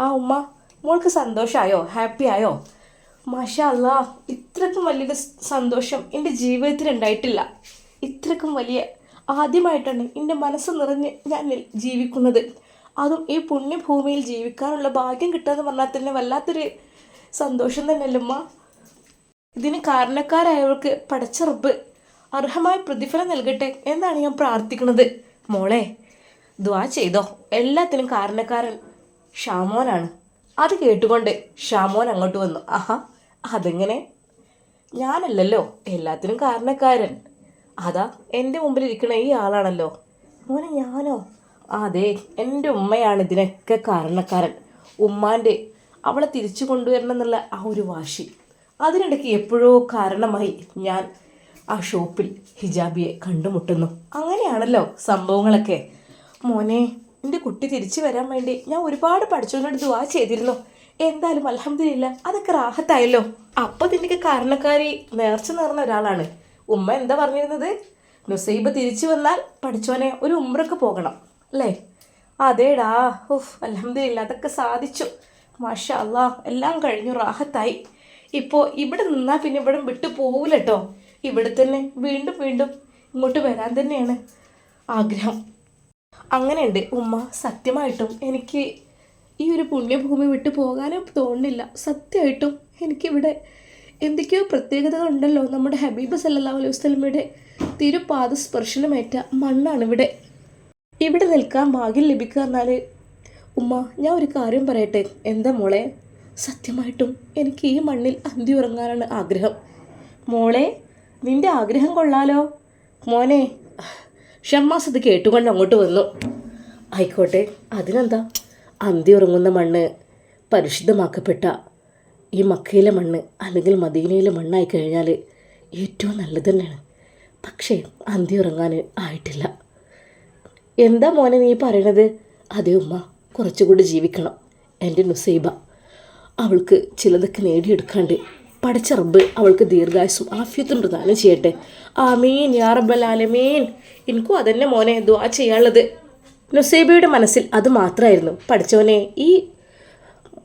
Speaker 1: ആ ഉമ്മ, മോൾക്ക് സന്തോഷമായോ? ഹാപ്പി ആയോ? മാഷാ അല്ലാ, ഇത്രക്കും വലിയൊരു സന്തോഷം എൻ്റെ ജീവിതത്തിൽ ഉണ്ടായിട്ടില്ല. ഇത്രക്കും വലിയ ആദ്യമായിട്ടാണ് എൻ്റെ മനസ്സ് നിറഞ്ഞ് ഞാൻ ജീവിക്കുന്നത്. അതും ഈ പുണ്യഭൂമിയിൽ ജീവിക്കാനുള്ള ഭാഗ്യം കിട്ടുക എന്ന് പറഞ്ഞാൽ തന്നെ വല്ലാത്തൊരു സന്തോഷം തന്നെയല്ലേ ഉമ്മ? ഇതിന് കാരണക്കാരായവർക്ക് പടച്ച റബ്ബ് അർഹമായ പ്രതിഫലം നൽകട്ടെ എന്നാണ് ഞാൻ പ്രാർത്ഥിക്കുന്നത്. മോളെ, ദുആ ചെയ്തോ. എല്ലാത്തിനും കാരണക്കാരൻ ഷാമോനാണ്. അത് കേട്ടുകൊണ്ട് ഷാമോൻ അങ്ങോട്ട് വന്നു. ആഹാ, അതെങ്ങനെ? ഞാനല്ലല്ലോ എല്ലാത്തിനും കാരണക്കാരൻ. അതാ എൻ്റെ മുമ്പിൽ ഇരിക്കണ ഈ ആളാണല്ലോ. മോനെ, ഞാനോ? അതെ, എൻ്റെ ഉമ്മയാണ് ഇതിനൊക്കെ കാരണക്കാരൻ. ഉമ്മാൻ്റെ അവളെ തിരിച്ചു കൊണ്ടുവരണം എന്നുള്ള ആ ഒരു വാശി, അതിനിടയ്ക്ക് എപ്പോഴോ കാരണമായി ഞാൻ ആ ഷോപ്പിൽ ഹിജാബിയെ കണ്ടുമുട്ടുന്നു. അങ്ങനെയാണല്ലോ സംഭവങ്ങളൊക്കെ. മോനെ, എൻ്റെ കുട്ടി തിരിച്ചു വരാൻ വേണ്ടി ഞാൻ ഒരുപാട് പഠിച്ചവനോട് ദുആ ചെയ്തിരുന്നു. എന്തായാലും അൽഹംദുലില്ലാ, അതൊക്കെ റാഹത്തായല്ലോ. അപ്പോൾ ഇതിൻ്റെയൊക്കെ കാരണക്കാരി നേർച്ച നേർന്ന ഒരാളാണ്. ഉമ്മ എന്താ പറഞ്ഞിരുന്നത്? നുസൈബ തിരിച്ചു വന്നാൽ പഠിച്ചോനെ ഒരു ഉംറക്ക് പോകണം അല്ലേ? അതേടാ. അൽഹംദുലില്ലാ, അതൊക്കെ സാധിച്ചു. മാഷാ അല്ലാ, എല്ലാം കഴിഞ്ഞു, റാഹത്തായി. ഇപ്പോൾ ഇവിടെ നിന്നാൽ പിന്നെ ഇവിടെ വിട്ടു പോകില്ല കേട്ടോ. ഇവിടെ തന്നെ വീണ്ടും വീണ്ടും ഇങ്ങോട്ട് വരാൻ തന്നെയാണ് ആഗ്രഹം. അങ്ങനെയുണ്ട് ഉമ്മ. സത്യമായിട്ടും എനിക്ക് ഈ ഒരു പുണ്യഭൂമി വിട്ടു പോകാനും തോന്നുന്നില്ല. സത്യമായിട്ടും എനിക്കിവിടെ എന്തൊക്കെയോ പ്രത്യേകതകളുണ്ടല്ലോ. നമ്മുടെ ഹബീബ് സല്ലല്ലാഹു അലൈഹി വസല്ലമയുടെ തിരുപാദ സ്പർശനമേറ്റ മണ്ണാണ് ഇവിടെ. ഇവിടെ നിൽക്കാൻ ഭാഗ്യം ലഭിക്കുക എന്നാൽ ഉമ്മ, ഞാൻ ഒരു കാര്യം പറയട്ടെ. എന്താ മോളെ? സത്യമായിട്ടും എനിക്ക് ഈ മണ്ണിൽ അന്തി ഉറങ്ങാനാണ് ആഗ്രഹം. മോളെ, നിൻ്റെ ആഗ്രഹം കൊള്ളാലോ. മോനെ. ഷമ്മാസ് ഇത് കേട്ടുകൊണ്ട് അങ്ങോട്ട് വന്നു. ആയിക്കോട്ടെ, അതിനെന്താ, അന്തി ഉറങ്ങുന്ന മണ്ണ് പരിശുദ്ധമാക്കപ്പെട്ട ഈ മക്കയിലെ മണ്ണ് അല്ലെങ്കിൽ മദീനയിലെ മണ്ണായി കഴിഞ്ഞാൽ ഏറ്റവും നല്ലത് തന്നെയാണ്. പക്ഷേ അന്തി ഉറങ്ങാൻ ആയിട്ടില്ല. എന്താ മോനെ നീ പറയണത്? അതേ ഉമ്മ, കുറച്ചുകൂടി ജീവിക്കണം. എൻ്റെ നുസൈബ, അവൾക്ക് ചിലതൊക്കെ നേടിയെടുക്കാണ്ട്. പടച്ച റബ്ബ് അവൾക്ക് ദീർഘായുസ്സും ആഫിയത്തും പ്രദാനം ചെയ്യട്ടെ. ആമീൻ യാ റബ്ബൽ ആലമീൻ. എനിക്കും അതന്നെ മോനെ ദുആ ചെയ്യാനുള്ളത്. നുസൈബയുടെ മനസ്സിൽ അത് മാത്രമായിരുന്നു. പഠിച്ചവനെ, ഈ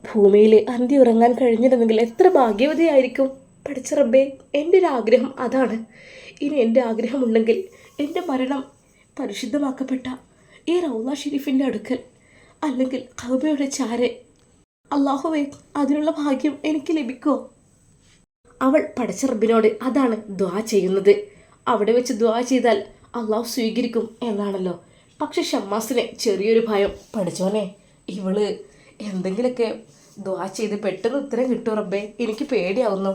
Speaker 1: ഭൂമിയിൽ അന്തി ഉറങ്ങാൻ കഴിഞ്ഞിരുന്നെങ്കിൽ എത്ര ഭാഗ്യവതിയായിരിക്കും. പഠിച്ച റബ്ബേ, എൻ്റെ ഒരു ആഗ്രഹം അതാണ്. ഇനി എൻ്റെ ആഗ്രഹമുണ്ടെങ്കിൽ എൻ്റെ മരണം പരിശുദ്ധമാക്കപ്പെട്ട ഈ റൗള ഷെരീഫിൻ്റെ അടുക്കൽ അല്ലെങ്കിൽ കഅബയുടെ ചാരെ. അള്ളാഹുവേ, അതിനുള്ള ഭാഗ്യം എനിക്ക് ലഭിക്കുമോ? അവൾ പടച്ച റബ്ബിനോട് അതാണ് ദ്വാ ചെയ്യുന്നത്. അവിടെ വെച്ച് ദ്വാ ചെയ്താൽ അള്ളാഹു സ്വീകരിക്കും എന്നാണല്ലോ. പക്ഷെ ഷമ്മാസിന് ചെറിയൊരു ഭയം. പഠിച്ചോനെ, ഇവള് എന്തെങ്കിലുമൊക്കെ ദ്വാ ചെയ്ത് പെട്ടെന്ന് ഉത്തരം കിട്ടും റബ്ബേ, എനിക്ക് പേടിയാവുന്നു.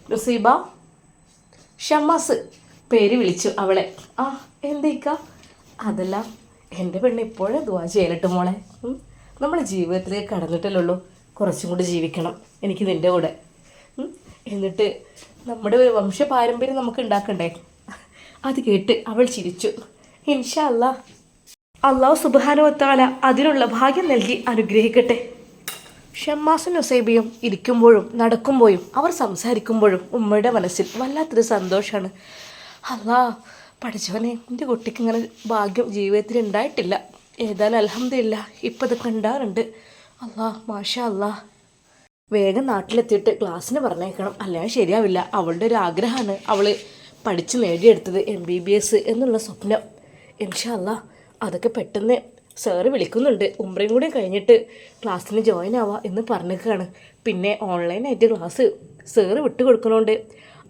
Speaker 1: നുസൈബ. ഷമ്മാസ് പേര് വിളിച്ചു അവളെ. ആ എന്തേക്ക? അതല്ല, എൻ്റെ പെണ്ണ് ഇപ്പോഴേ ദ്വാ ചെയ്യലട്ട് മോളെ. നമ്മളെ ജീവിതത്തിലേക്ക് കടന്നിട്ടല്ലുള്ളൂ. കുറച്ചും കൂടി ജീവിക്കണം എനിക്ക് നിൻ്റെ കൂടെ. എന്നിട്ട് നമ്മുടെ ഒരു വംശപാരമ്പര്യം നമുക്ക് ഉണ്ടാക്കണ്ടേ? അത് കേട്ട് അവൾ ചിരിച്ചു. ഇൻഷാ അല്ലാ, അള്ളാഹു സുബ്ഹാനഹു വ തആല അതിനുള്ള ഭാഗ്യം നൽകി അനുഗ്രഹിക്കട്ടെ. ഷമ്മാസും നുസൈബയും ഇരിക്കുമ്പോഴും നടക്കുമ്പോഴും അവർ സംസാരിക്കുമ്പോഴും ഉമ്മയുടെ മനസ്സിൽ വല്ലാത്തൊരു സന്തോഷമാണ്. അല്ലാ പഠിച്ചവനെ, എൻ്റെ കുട്ടിക്ക് ഇങ്ങനെ ഭാഗ്യം ജീവിതത്തിൽ ഉണ്ടായിട്ടില്ല. ഏതായാലും അൽഹംദുലില്ലാ ഇപ്പം ഇതൊക്കെ ഉണ്ടാറുണ്ട്. അല്ലാ മാഷാ അല്ലാ. വേഗം നാട്ടിലെത്തിയിട്ട് ക്ലാസ്സിന് പറഞ്ഞേക്കണം, അല്ലെങ്കിൽ ശരിയാവില്ല. അവളുടെ ഒരു ആഗ്രഹമാണ് അവൾ പഠിച്ച് നേടിയെടുത്തത് MBBS എന്നുള്ള സ്വപ്നം. ഇൻഷാ അല്ലാ അതൊക്കെ പെട്ടെന്ന് സാറ് വിളിക്കുന്നുണ്ട്. ഉംറയും കൂടി കഴിഞ്ഞിട്ട് ക്ലാസ്സിന് ജോയിൻ ആവാം എന്ന് പറഞ്ഞേക്കാണ്. പിന്നെ ഓൺലൈനായിട്ട് ക്ലാസ് സാറ് വിട്ട് കൊടുക്കണോണ്ട്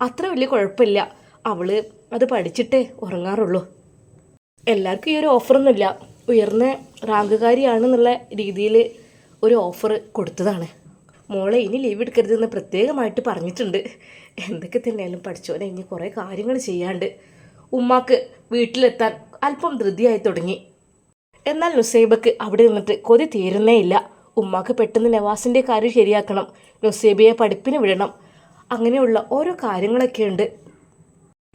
Speaker 1: അത്ര വലിയ കുഴപ്പമില്ല. അവൾ അത് പഠിച്ചിട്ടേ ഉറങ്ങാറുള്ളൂ. എല്ലാവർക്കും ഈ ഒരു ഓഫറൊന്നുമില്ല. ഉയർന്ന റാങ്കുകാരിയാണെന്നുള്ള രീതിയിൽ ഒരു ഓഫർ കൊടുത്തതാണ്. മോളെ ഇനി ലീവ് എടുക്കരുതെന്ന് പ്രത്യേകമായിട്ട് പറഞ്ഞിട്ടുണ്ട്. എന്തൊക്കെ തന്നെയാലും പഠിച്ചോനെ, ഇനി കുറേ കാര്യങ്ങൾ ചെയ്യാണ്ട്. ഉമ്മാക്ക് വീട്ടിലെത്താൻ അല്പം ധൃതിയായി തുടങ്ങി. എന്നാൽ നുസൈബക്ക് അവിടെ നിന്നിട്ട് കൊതി തീരുന്നേയില്ല. ഉമ്മാക്ക് പെട്ടെന്ന് നവാസിൻ്റെ കാര്യം ശരിയാക്കണം, നുസൈബയെ പഠിപ്പിന് വിടണം, അങ്ങനെയുള്ള ഓരോ കാര്യങ്ങളൊക്കെ ഉണ്ട്.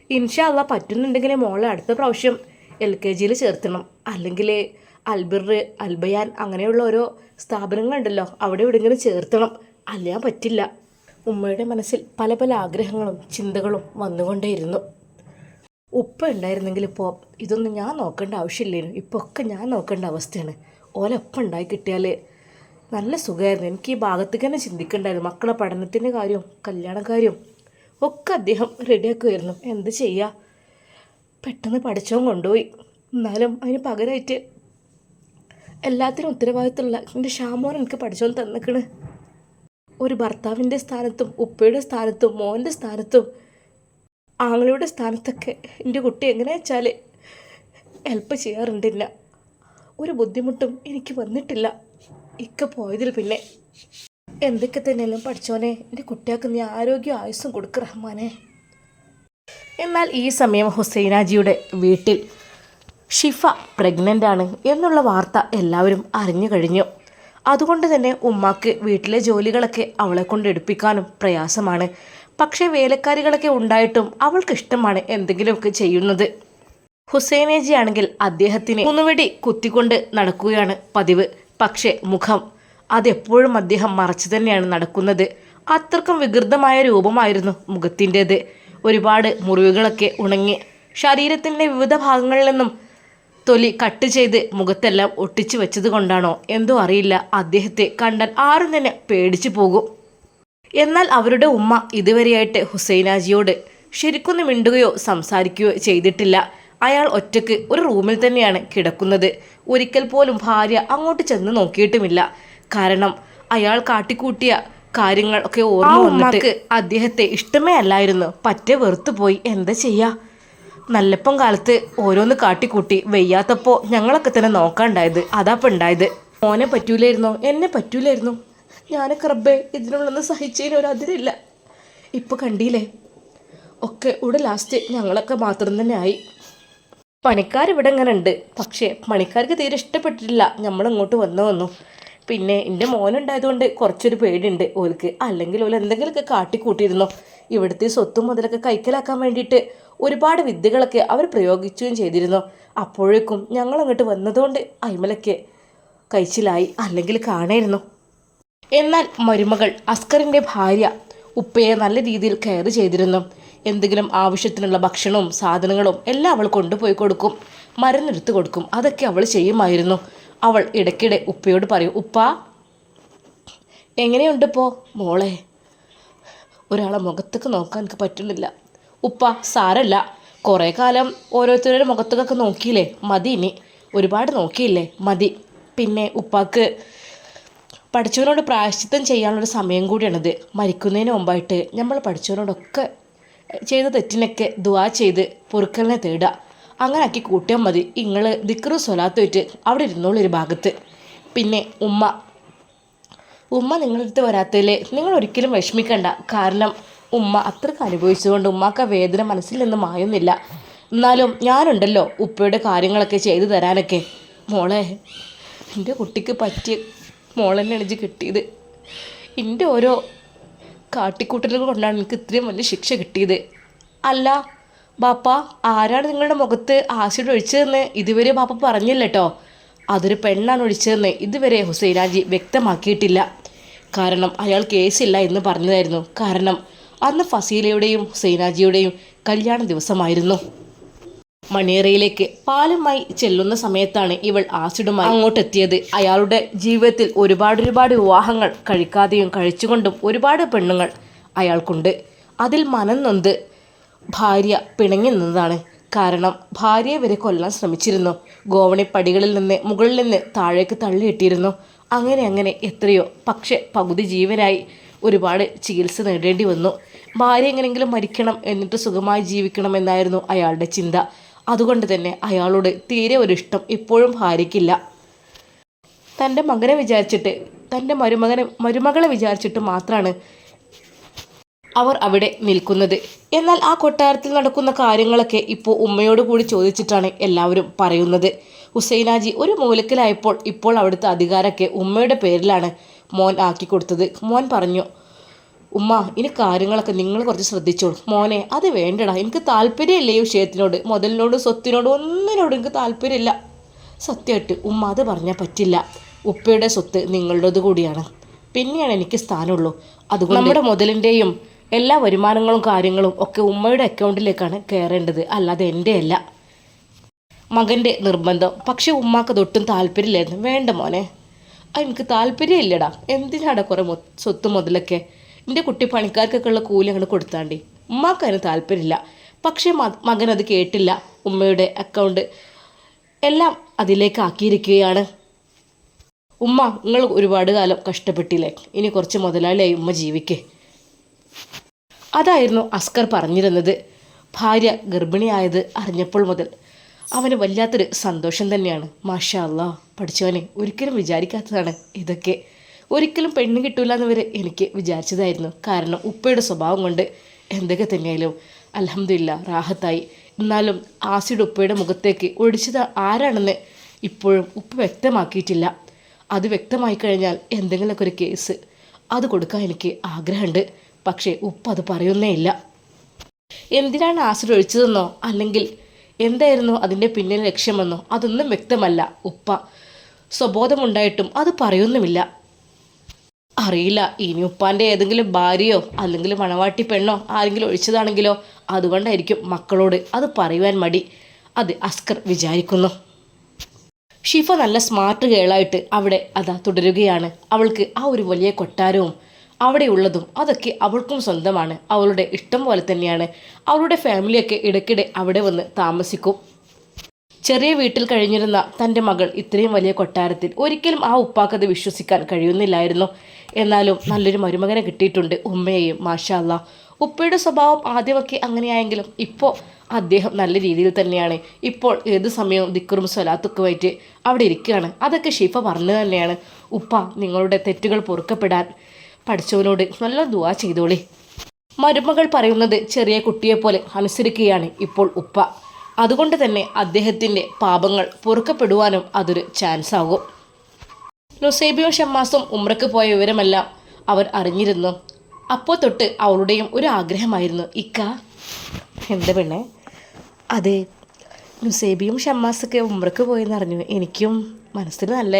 Speaker 1: ഇൻഷാ അല്ലാ പറ്റുന്നുണ്ടെങ്കിൽ മോളെ അടുത്ത പ്രാവശ്യം LKGയിൽ ചേർത്തണം. അല്ലെങ്കിൽ അൽബിർ, അൽബയാൻ അങ്ങനെയുള്ള ഓരോ സ്ഥാപനങ്ങളുണ്ടല്ലോ, അവിടെ എവിടെയെങ്കിലും ചേർത്തണം. അല്ലാൻ പറ്റില്ല. ഉമ്മയുടെ മനസ്സിൽ പല പല ആഗ്രഹങ്ങളും ചിന്തകളും വന്നുകൊണ്ടേയിരുന്നു. ഉപ്പ ഉണ്ടായിരുന്നെങ്കിൽ ഇപ്പോൾ ഇതൊന്നും ഞാൻ നോക്കേണ്ട ആവശ്യമില്ലായിരുന്നു. ഇപ്പോൾ ഒക്കെ ഞാൻ നോക്കേണ്ട അവസ്ഥയാണ്. ഓലൊപ്പം ഉണ്ടായി കിട്ടിയാൽ നല്ല സുഖമായിരുന്നു. എനിക്ക് ഈ ഭാഗത്തേക്ക് തന്നെ ചിന്തിക്കണ്ടായിരുന്നു. മക്കളെ പഠനത്തിൻ്റെ കാര്യവും കല്യാണക്കാര്യവും ഒക്കെ അദ്ദേഹം റെഡിയാക്കുമായിരുന്നു. എന്ത് ചെയ്യുക, പെട്ടെന്ന് പഠിച്ചവൻ കൊണ്ടുപോയി. എന്നാലും അതിന് പകരമായിട്ട് എല്ലാത്തിനും ഉത്തരവാദിത്തമുള്ള എൻ്റെ ഷാമോൻ എനിക്ക് പഠിച്ചവൻ തന്നിക്കണ്. ഒരു ഭർത്താവിൻ്റെ സ്ഥാനത്തും ഉപ്പയുടെ സ്ഥാനത്തും മോൻ്റെ സ്ഥാനത്തും ആങ്ങളുടെ സ്ഥാനത്തൊക്കെ എൻ്റെ കുട്ടി എങ്ങനെ വെച്ചാൽ ഹെൽപ്പ് ചെയ്യാറുണ്ട്. എന്നെ ഒരു ബുദ്ധിമുട്ടും എനിക്ക് വന്നിട്ടില്ല. ഇക്ക പോയതിൽ പിന്നെ എന്തൊക്കെ തന്നെയല്ലോ പഠിച്ചോനെ, എൻ്റെ കുട്ടികൾക്ക് നീ ആരോഗ്യം ആയുസ്സും കൊടുക്ക് റഹ്മാനെ. എന്നാൽ ഈ സമയം ഹുസൈനാജിയുടെ വീട്ടിൽ ഷിഫ പ്രഗ്നൻ്റ് ആണ് എന്നുള്ള വാർത്ത എല്ലാവരും അറിഞ്ഞു കഴിഞ്ഞു. അതുകൊണ്ട് തന്നെ ഉമ്മാക്ക് വീട്ടിലെ ജോലികളൊക്കെ അവളെ കൊണ്ട് എടുപ്പിക്കാനും പ്രയാസമാണ്. പക്ഷേ വേലക്കാരികളൊക്കെ ഉണ്ടായിട്ടും അവൾക്ക് ഇഷ്ടമാണ് എന്തെങ്കിലുമൊക്കെ ചെയ്യുന്നത്. ഹുസൈനേജി ആണെങ്കിൽ അദ്ദേഹത്തിന് കുന്നുവെടി കുത്തിക്കൊണ്ട് നടക്കുകയാണ് പതിവ്. പക്ഷേ മുഖം അതെപ്പോഴും അദ്ദേഹം മറച്ചു തന്നെയാണ് നടക്കുന്നത്. അത്രക്കും വികൃതമായ രൂപമായിരുന്നു മുഖത്തിൻ്റേത്. ഒരുപാട് മുറിവുകളൊക്കെ ഉണങ്ങി ശരീരത്തിൻ്റെ വിവിധ ഭാഗങ്ങളിൽ നിന്നും തൊലി കട്ട് ചെയ്ത് മുഖത്തെല്ലാം ഒട്ടിച്ചു വെച്ചത് കൊണ്ടാണോ എന്തോ അറിയില്ല, അദ്ദേഹത്തെ കണ്ടാൽ ആരും തന്നെ പേടിച്ചു പോകും. എന്നാൽ അവരുടെ ഉമ്മ ഇതുവരെയായിട്ട് ഹുസൈനാജിയോട് ശരിക്കൊന്നും മിണ്ടുകയോ സംസാരിക്കുകയോ ചെയ്തിട്ടില്ല. അയാൾ ഒറ്റയ്ക്ക് ഒരു റൂമിൽ തന്നെയാണ് കിടക്കുന്നത്. ഒരിക്കൽ പോലും ഭാര്യ അങ്ങോട്ട് ചെന്ന് നോക്കിയിട്ടുമില്ല. കാരണം അയാൾ കാട്ടിക്കൂട്ടിയ കാര്യങ്ങൾ ഒക്കെ ഓർമ്മ വന്നിട്ട് അദ്ദേഹത്തെ ഇഷ്ടമേ അല്ലായിരുന്നു. പറ്റെ വെറുത്തുപോയി. എന്താ ചെയ്യുക, നല്ലപ്പം കാലത്ത് ഓരോന്ന് കാട്ടിക്കൂട്ടി വയ്യാത്തപ്പോൾ ഞങ്ങളൊക്കെ തന്നെ നോക്കാണ്ടായത്. അതാപ്പം ഉണ്ടായത്. മോനെ പറ്റൂലായിരുന്നോ, എന്നെ പറ്റൂലായിരുന്നു. ഞാനൊക്കെ റബ്ബേ ഇതിനുള്ളൊന്നും സഹിച്ചതിന് ഒരു അതിരില്ല. ഇപ്പോൾ കണ്ടില്ലേ ഒക്കെ ഇവിടെ ലാസ്റ്റ് ഞങ്ങളൊക്കെ മാത്രം തന്നെ ആയി. പണിക്കാരിവിടെ ഇങ്ങനെ ഉണ്ട്, പക്ഷേ പണിക്കാർക്ക് തീരെ ഇഷ്ടപ്പെട്ടിട്ടില്ല നമ്മളിങ്ങോട്ട് വന്നു. പിന്നെ എൻ്റെ മോനുണ്ടായതുകൊണ്ട് കുറച്ചൊരു പേടിയുണ്ട് ഓർക്ക്, അല്ലെങ്കിൽ ഓല് എന്തെങ്കിലുമൊക്കെ കാട്ടിക്കൂട്ടിയിരുന്നോ. ഇവിടുത്തെ സ്വത്തും മുതലൊക്കെ കൈക്കലാക്കാൻ വേണ്ടിയിട്ട് ഒരുപാട് വിദ്യകളൊക്കെ അവർ പ്രയോഗിക്കുകയും ചെയ്തിരുന്നു. അപ്പോഴേക്കും ഞങ്ങളങ്ങോട്ട് വന്നതുകൊണ്ട് അയിമലൊക്കെ കഴിച്ചിലായി, അല്ലെങ്കിൽ കാണായിരുന്നു. എന്നാൽ മരുമകൾ അസ്കറിൻ്റെ ഭാര്യ ഉപ്പയെ നല്ല രീതിയിൽ കെയർ ചെയ്തിരുന്നു. എന്തെങ്കിലും ആവശ്യത്തിനുള്ള ഭക്ഷണവും സാധനങ്ങളും എല്ലാം അവൾ കൊണ്ടുപോയി കൊടുക്കും, മരുന്നെടുത്ത് കൊടുക്കും, അതൊക്കെ അവൾ ചെയ്യുമായിരുന്നു. അവൾ ഇടയ്ക്കിടെ ഉപ്പയോട് പറയും, ഉപ്പ എങ്ങനെയുണ്ടിപ്പോൾ മോളെ? ഒരാളെ മുഖത്തേക്ക് നോക്കാൻ എനിക്ക് പറ്റുന്നില്ല. ഉപ്പ സാരല്ല, കുറേ കാലം ഓരോരുത്തരുടെ മുഖത്തേക്കൊക്കെ നോക്കിയില്ലേ, മതി, ഇനി ഒരുപാട് നോക്കിയില്ലേ, മതി. പിന്നെ ഉപ്പാക്ക് പഠിച്ചവനോട് പ്രായശ്ചിത്തം ചെയ്യാനുള്ളൊരു സമയം കൂടിയാണിത്. മരിക്കുന്നതിന് മുമ്പായിട്ട് നമ്മൾ പഠിച്ചവനോടൊക്കെ ചെയ്ത തെറ്റിനൊക്കെ ദുആ ചെയ്ത് പൊറുക്കലിനെ തേടുക. അങ്ങനെ ആക്കി കൂട്ടിയാൽ മതി. നിങ്ങൾ ദിക്റും സ്വലാത്തും ആയിട്ട് അവിടെ ഇരുന്നോളൂ ഒരു ഭാഗത്ത്. പിന്നെ ഉമ്മ നിങ്ങളടുത്ത് വരാത്തതിൽ നിങ്ങൾ ഒരിക്കലും വിഷമിക്കണ്ട. കാരണം ഉമ്മ അത്രയ്ക്ക് അനുഭവിച്ചതുകൊണ്ട് ഉമ്മാക്ക് ആ വേദന മനസ്സിൽ നിന്ന് മായുന്നില്ല. എന്നാലും ഞാനുണ്ടല്ലോ ഉപ്പയുടെ കാര്യങ്ങളൊക്കെ ചെയ്തു തരാനൊക്കെ. മോളെ, എൻ്റെ കുട്ടിക്ക് പറ്റിയ മോളെന്നെ എണിച്ച് കിട്ടിയത്. എൻ്റെ ഓരോ കാട്ടിക്കൂട്ടലുകൾ കൊണ്ടാണ് എനിക്ക് ഇത്രയും വലിയ ശിക്ഷ കിട്ടിയത്. അല്ല ബാപ്പ, ആരാണ് നിങ്ങളുടെ മുഖത്ത് ആസിഡ് ഒഴിച്ചതെന്ന് ഇതുവരെ ബാപ്പ പറഞ്ഞില്ല കേട്ടോ. അതൊരു പെണ്ണാണ് ഒഴിച്ചതെന്ന് ഇതുവരെ ഹുസൈനാജി വ്യക്തമാക്കിയിട്ടില്ല. കാരണം അയാൾ കേസില്ല എന്ന് പറഞ്ഞതായിരുന്നു. കാരണം അന്ന് ഫസീലയുടെയും ഹുസൈനാജിയുടെയും കല്യാണ ദിവസമായിരുന്നു. മണിയറയിലേക്ക് പാലുമായി ചെല്ലുന്ന സമയത്താണ് ഇവൾ ആസിഡുമായി അങ്ങോട്ടെത്തിയത്. അയാളുടെ ജീവിതത്തിൽ ഒരുപാട് വിവാഹങ്ങൾ കഴിക്കാതെയും കഴിച്ചുകൊണ്ടും ഒരുപാട് പെണ്ണുങ്ങൾ അയാൾക്കുണ്ട്. അതിൽ മനം നൊന്ത് ഭാര്യ പിണങ്ങി നിന്നതാണ്. കാരണം ഭാര്യയെ വരെ കൊല്ലാൻ ശ്രമിച്ചിരുന്നു. ഗോവണിപ്പടികളിൽ നിന്ന് മുകളിൽ നിന്ന് താഴേക്ക് തള്ളിയിട്ടിരുന്നു. അങ്ങനെ എത്രയോ, പക്ഷെ പകുതി ജീവനായി ഒരുപാട് ചികിത്സ നേടേണ്ടി വന്നു. ഭാര്യ എങ്ങനെയെങ്കിലും മരിക്കണം, എന്നിട്ട് സുഖമായി ജീവിക്കണം എന്നായിരുന്നു അയാളുടെ ചിന്ത. അതുകൊണ്ട് തന്നെ അയാളോട് തീരെ ഒരു ഇഷ്ടം ഇപ്പോഴും ഭാര്യയ്ക്കില്ല. തൻ്റെ മകനെ വിചാരിച്ചിട്ട്, തൻ്റെ മരുമകളെ വിചാരിച്ചിട്ട് മാത്രമാണ് അവർ അവിടെ നിൽക്കുന്നത്. എന്നാൽ ആ കൊട്ടാരത്തിൽ നടക്കുന്ന കാര്യങ്ങളൊക്കെ ഇപ്പോൾ ഉമ്മയോട് കൂടി ചോദിച്ചിട്ടാണ് എല്ലാവരും പറയുന്നത്. ഹുസൈനാജി ഒരു മൂലക്കിലായപ്പോൾ ഇപ്പോൾ അവിടുത്തെ അധികാരമൊക്കെ ഉമ്മയുടെ പേരിലാണ് മോൻ ആക്കി കൊടുത്തത്. മോൻ പറഞ്ഞു, ഉമ്മ ഇനി കാര്യങ്ങളൊക്കെ നിങ്ങൾ കുറച്ച് ശ്രദ്ധിച്ചോളൂ. മോനെ അത് വേണ്ടടാ, എനിക്ക് താല്പര്യമില്ല ഈ വിഷയത്തിനോട്, മുതലിനോട് സ്വത്തിനോട് ഒന്നിനോടും എനിക്ക് താല്പര്യമില്ല. സത്യമായിട്ട് ഉമ്മ അത് പറഞ്ഞാൽ പറ്റില്ല. ഉപ്പയുടെ സ്വത്ത് നിങ്ങളുടേത് കൂടിയാണ്, പിന്നെയാണ് എനിക്ക് സ്ഥാനമുള്ളൂ. അതുകൊണ്ട് നമ്മുടെ മുതലിൻ്റെയും എല്ലാ വരുമാനങ്ങളും കാര്യങ്ങളും ഒക്കെ ഉമ്മയുടെ അക്കൗണ്ടിലേക്കാണ് കയറേണ്ടത്, അല്ലാതെ എൻ്റെ അല്ല. മകൻ്റെ നിർബന്ധം. പക്ഷെ ഉമ്മാക്ക് തൊട്ടും താല്പര്യമില്ലായിരുന്നു. വേണ്ട മോനെ, എനിക്ക് താല്പര്യമില്ലടാ, എന്തിനാടാ കുറേ സ്വത്ത് മുതലൊക്കെ, എൻ്റെ കുട്ടി പണിക്കാർക്കൊക്കെ ഉള്ള കൂലി അങ്ങോട്ട് കൊടുത്താണ്ടി. ഉമ്മാക്ക് അതിന് താല്പര്യമില്ല. പക്ഷേ മകൻ അത് കേട്ടില്ല. ഉമ്മയുടെ അക്കൗണ്ട് എല്ലാം അതിലേക്ക് ആക്കിയിരിക്കുകയാണ്. ഉമ്മ നിങ്ങൾ ഒരുപാട് കാലം കഷ്ടപ്പെട്ടില്ലേ, ഇനി കുറച്ച് മുതലാളിയായി ഉമ്മ ജീവിക്കേ. അതായിരുന്നു അസ്കർ പറഞ്ഞിരുന്നത്. ഭാര്യ ഗർഭിണിയായത് അറിഞ്ഞപ്പോൾ മുതൽ അവന് വല്ലാത്തൊരു സന്തോഷം തന്നെയാണ്. മാഷാ അല്ലാ, പഠിച്ചവനെ ഒരിക്കലും വിചാരിക്കാത്തതാണ് ഇതൊക്കെ. ഒരിക്കലും പെണ്ണ് കിട്ടൂല എന്ന് വരെ എനിക്ക് വിചാരിച്ചതായിരുന്നു. കാരണം ഉപ്പയുടെ സ്വഭാവം കൊണ്ട് എന്തൊക്കെ തന്നെയായാലും അൽഹംദുലില്ലാ റാഹത്തായി. എന്നാലും ആസിഡ് ഉപ്പയുടെ മുഖത്തേക്ക് ഒഴിച്ചത് ആരാണെന്ന് ഇപ്പോഴും ഉപ്പ വ്യക്തമാക്കിയിട്ടില്ല. അത് വ്യക്തമായി കഴിഞ്ഞാൽ എന്തെങ്കിലുമൊക്കെ ഒരു കേസ് അത് കൊടുക്കാൻ എനിക്ക് ആഗ്രഹമുണ്ട്. പക്ഷേ ഉപ്പ അത് പറയുന്നേ ഇല്ല. എന്തിനാണ് ആസിഡ് ഒഴിച്ചതെന്നോ അല്ലെങ്കിൽ എന്തായിരുന്നു അതിൻ്റെ പിന്നിലെ ലക്ഷ്യമെന്നോ അതൊന്നും വ്യക്തമല്ല. ഉപ്പ സ്വബോധമുണ്ടായിട്ടും അത് പറയുന്നുമില്ല. അറിയില്ല, ഇനി ഉപ്പാൻ്റെ ഏതെങ്കിലും ഭാര്യയോ അല്ലെങ്കിൽ മണവാട്ടി പെണ്ണോ ആരെങ്കിലും ഒഴിച്ചതാണെങ്കിലോ അതുകൊണ്ടായിരിക്കും മക്കളോട് അത് പറയുവാൻ മടി. അത് അസ്കർ വിചാരിക്കുന്നു. ഷിഫ നല്ല സ്മാർട്ട് ഗേളായിട്ട് അവിടെ തുടരുകയാണ്. അവൾക്ക് ആ ഒരു വലിയ കൊട്ടാരവും അവിടെയുള്ളതും അതൊക്കെ അവൾക്കും സ്വന്തമാണ്. അവളുടെ ഇഷ്ടം പോലെ തന്നെയാണ്. അവളുടെ ഫാമിലിയൊക്കെ ഇടയ്ക്കിടെ അവിടെ വന്ന് താമസിക്കും. ചെറിയ വീട്ടിൽ കഴിഞ്ഞിരുന്ന തൻ്റെ മകൾ ഇത്രയും വലിയ കൊട്ടാരത്തിൽ ഒരിക്കലും ആ ഉപ്പാക്കത് വിശ്വസിക്കാൻ കഴിയുന്നില്ലായിരുന്നു. എന്നാലും നല്ലൊരു മരുമകനെ കിട്ടിയിട്ടുണ്ട് ഉമ്മയെയും. മാഷാ അല്ലാ, ഉപ്പയുടെ സ്വഭാവം ആദ്യമൊക്കെ അങ്ങനെയായെങ്കിലും ഇപ്പോൾ അദ്ദേഹം നല്ല രീതിയിൽ തന്നെയാണ്. ഇപ്പോൾ ഏത് സമയവും ദിക്റും സ്വലാത്തൊക്കെ അവിടെ ഇരിക്കുകയാണ്. അതൊക്കെ ഷിഫ പറഞ്ഞു തന്നെയാണ്. ഉപ്പ നിങ്ങളുടെ തെറ്റുകൾ പൊറുക്കപ്പെടാൻ പഠിച്ചവനോട് നല്ല ദുആ ചെയ്തോളി. മരുമകൾ പറയുന്നത് ചെറിയ കുട്ടിയെപ്പോലെ അനുസരിക്കുകയാണ് ഇപ്പോൾ ഉപ്പ. അതുകൊണ്ട് തന്നെ അദ്ദേഹത്തിൻ്റെ പാപങ്ങൾ പൊറുക്കപ്പെടുവാനും അതൊരു ചാൻസ് ആകും. നുസൈബയും ഷമ്മാസും ഉംറയ്ക്ക് പോയ വിവരമെല്ലാം അവർ അറിഞ്ഞിരുന്നു. അപ്പോൾ തൊട്ട് അവളുടെയും ഒരു ആഗ്രഹമായിരുന്നു, ഇക്ക. എന്താ പെണ്ണെ? അതെ, നുസൈബയും ഷമ്മാസൊക്കെ ഉംറയ്ക്ക് പോയെന്ന് അറിഞ്ഞു. എനിക്കും മനസ്സിന് നല്ല,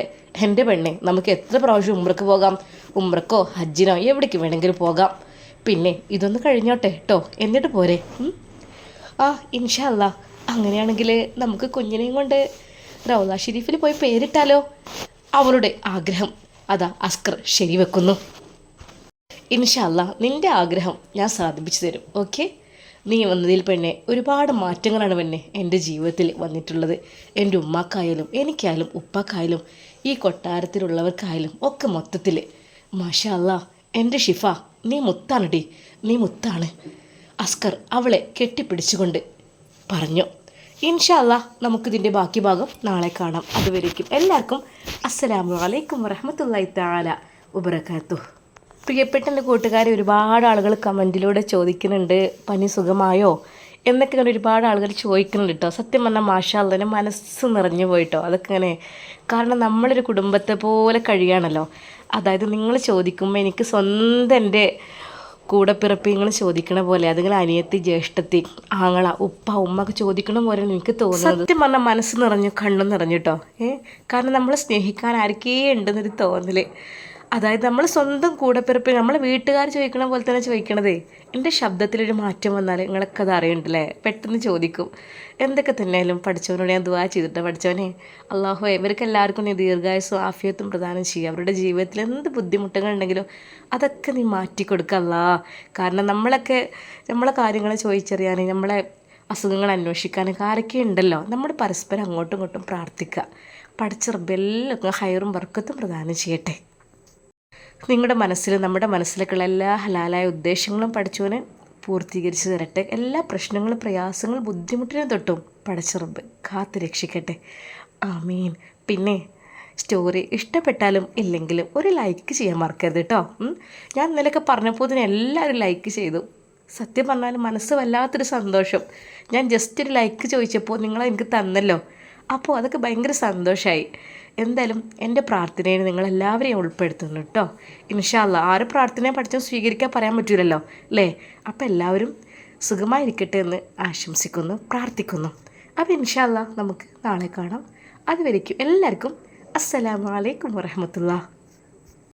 Speaker 1: എൻ്റെ പെണ്ണെ, നമുക്ക് എത്ര പ്രാവശ്യം ഉംറയ്ക്ക് പോകാം. ഉംറക്കോ ഹജ്ജിനോ എവിടേക്ക് വേണമെങ്കിലും പോകാം. പിന്നെ ഇതൊന്ന് കഴിഞ്ഞോട്ടെ കേട്ടോ, എന്നിട്ട് പോരെ? ആ, ഇൻഷാ അല്ലാ. അങ്ങനെയാണെങ്കിൽ നമുക്ക് കുഞ്ഞിനെയും കൊണ്ട് റൗള ഷെരീഫിൽ പോയി പേരിട്ടാലോ? അവളുടെ ആഗ്രഹം അതാ അസ്കർ ശരിവെക്കുന്നു. ഇൻഷാ അല്ലാ, നിൻ്റെ ആഗ്രഹം ഞാൻ സാധിപ്പിച്ചു തരും. ഓക്കെ? നീ വന്നതിൽ പെണ്ണെ ഒരുപാട് മാറ്റങ്ങളാണ് പെണ്ണെ എൻ്റെ ജീവിതത്തിൽ വന്നിട്ടുള്ളത്. എൻ്റെ ഉമ്മാക്കായാലും എനിക്കായാലും ഉപ്പാക്കായാലും ഈ കൊട്ടാരത്തിലുള്ളവർക്കായാലും ഒക്കെ മൊത്തത്തിൽ മാഷാ അല്ലാ. എൻ്റെ ഷിഫ, നീ മുത്താണടി, നീ മുത്താണ്. അസ്കർ അവളെ കെട്ടിപ്പിടിച്ചുകൊണ്ട് പറഞ്ഞു. ഇൻഷാ അല്ലാ, നമുക്കിതിൻ്റെ ബാക്കി ഭാഗം നാളെ കാണാം. അതുവരേക്കും എല്ലാവർക്കും അസ്സലാമു അലൈക്കും വറഹ്മത്തുള്ളാഹി തആല വബറകാതുഹു. പ്രിയപ്പെട്ട എൻ്റെ കൂട്ടുകാരെ, ഒരുപാട് ആളുകൾ കമൻറ്റിലൂടെ ചോദിക്കുന്നുണ്ട്, പനി സുഖമായോ എന്നൊക്കെ ഇങ്ങനെ ഒരുപാട് ആളുകൾ ചോദിക്കുന്നുണ്ട് കേട്ടോ. സത്യം പറഞ്ഞാൽ മാഷാ അല്ലാ, എൻ്റെ മനസ്സ് നിറഞ്ഞു പോയിട്ടോ. അതൊക്കെ ഇങ്ങനെ, കാരണം നമ്മളൊരു കുടുംബത്തെ പോലെ കഴിയുകയാണല്ലോ. അതായത് നിങ്ങൾ ചോദിക്കുമ്പോൾ എനിക്ക് സ്വന്തം എൻ്റെ കൂടെപ്പിറപ്പിങ്ങൾ ചോദിക്കണ പോലെ, അതിങ്ങനെ അനിയത്തി, ജ്യേഷ്ഠത്തി, ആങ്ങള, ഉപ്പ, ഉമ്മ ഒക്കെ ചോദിക്കണ പോലെ എനിക്ക് തോന്നുന്നത്. സത്യം പറഞ്ഞാൽ മനസ്സ് നിറഞ്ഞു, കണ്ണും നിറഞ്ഞു കേട്ടോ. കാരണം നമ്മൾ സ്നേഹിക്കാൻ ആർക്കേ ഉണ്ടെന്നൊരു തോന്നൽ. അതായത് നമ്മൾ സ്വന്തം കൂടെപ്പിറപ്പ്, നമ്മളെ വീട്ടുകാർ ചോദിക്കണ പോലെ തന്നെ ചോദിക്കണതേ. എൻ്റെ ശബ്ദത്തിലൊരു മാറ്റം വന്നാൽ നിങ്ങളൊക്കെ അത് അറിയണ്ടല്ലേ, പെട്ടെന്ന് ചോദിക്കും. എന്തൊക്കെ തന്നെയാലും പഠിച്ചവനോട് ഞാൻ ദുആ ചെയ്തിട്ട്, പഠിച്ചവനെ അള്ളാഹു ഇവർക്ക് എല്ലാവർക്കും നീ ദീർഘായുസ്സും ആഫിയത്തും പ്രദാനം ചെയ്യുക. അവരുടെ ജീവിതത്തിൽ എന്ത് ബുദ്ധിമുട്ടുകളുണ്ടെങ്കിലും അതൊക്കെ നീ മാറ്റിക്കൊടുക്കല്ലാ. കാരണം നമ്മളെ കാര്യങ്ങൾ ചോദിച്ചറിയാൻ, നമ്മളെ അസുഖങ്ങൾ അന്വേഷിക്കാനൊക്കെ ആരൊക്കെ ഉണ്ടല്ലോ. നമ്മൾ പരസ്പരം അങ്ങോട്ടും ഇങ്ങോട്ടും പ്രാർത്ഥിക്കുക. പഠിച്ച റബ്ബെല്ലാവർക്കും ഹൈറും ബർക്കത്തും പ്രദാനം ചെയ്യട്ടെ. നിങ്ങളുടെ മനസ്സിൽ, നമ്മുടെ മനസ്സിലേക്കുള്ള എല്ലാ ഹലാലായ ഉദ്ദേശങ്ങളും പഠിച്ചവന് പൂർത്തീകരിച്ച് തരട്ടെ. എല്ലാ പ്രശ്നങ്ങളും പ്രയാസങ്ങളും ബുദ്ധിമുട്ടിനെ തൊട്ടും പടച്ച റബ്ബ് കാത്ത് രക്ഷിക്കട്ടെ. ആമീൻ. പിന്നെ സ്റ്റോറി ഇഷ്ടപ്പെട്ടാലും ഇല്ലെങ്കിലും ഒരു ലൈക്ക് ചെയ്യാൻ മറക്കരുത് കേട്ടോ. ഞാൻ ഇന്നലെയൊക്കെ പറഞ്ഞപ്പോൾ തന്നെ എല്ലാവരും ലൈക്ക് ചെയ്തു. സത്യം പറഞ്ഞാൽ മനസ്സ് വല്ലാത്തൊരു സന്തോഷം. ഞാൻ ജസ്റ്റ് ഒരു ലൈക്ക് ചോദിച്ചപ്പോൾ നിങ്ങളെനിക്ക് തന്നല്ലോ. അപ്പോൾ അതൊക്കെ ഭയങ്കര സന്തോഷമായി. എന്തായാലും എൻ്റെ പ്രാർത്ഥനയിൽ നിങ്ങളെല്ലാവരെയും ഉൾപ്പെടുത്തുന്നു കേട്ടോ. ഇൻഷാ അല്ലാ, ആരും പ്രാർത്ഥനയും പഠിച്ചും സ്വീകരിക്കാൻ പറയാൻ പറ്റൂലല്ലോ അല്ലേ? അപ്പോൾ എല്ലാവരും സുഖമായിരിക്കട്ടെ എന്ന് ആശംസിക്കുന്നു, പ്രാർത്ഥിക്കുന്നു. അപ്പോൾ ഇൻഷാ അല്ലാ, നമുക്ക് നാളെ കാണാം. അതുവരേക്കും എല്ലാവർക്കും അസ്സലാമു അലൈക്കും വറഹ്മത്തുള്ളാഹി.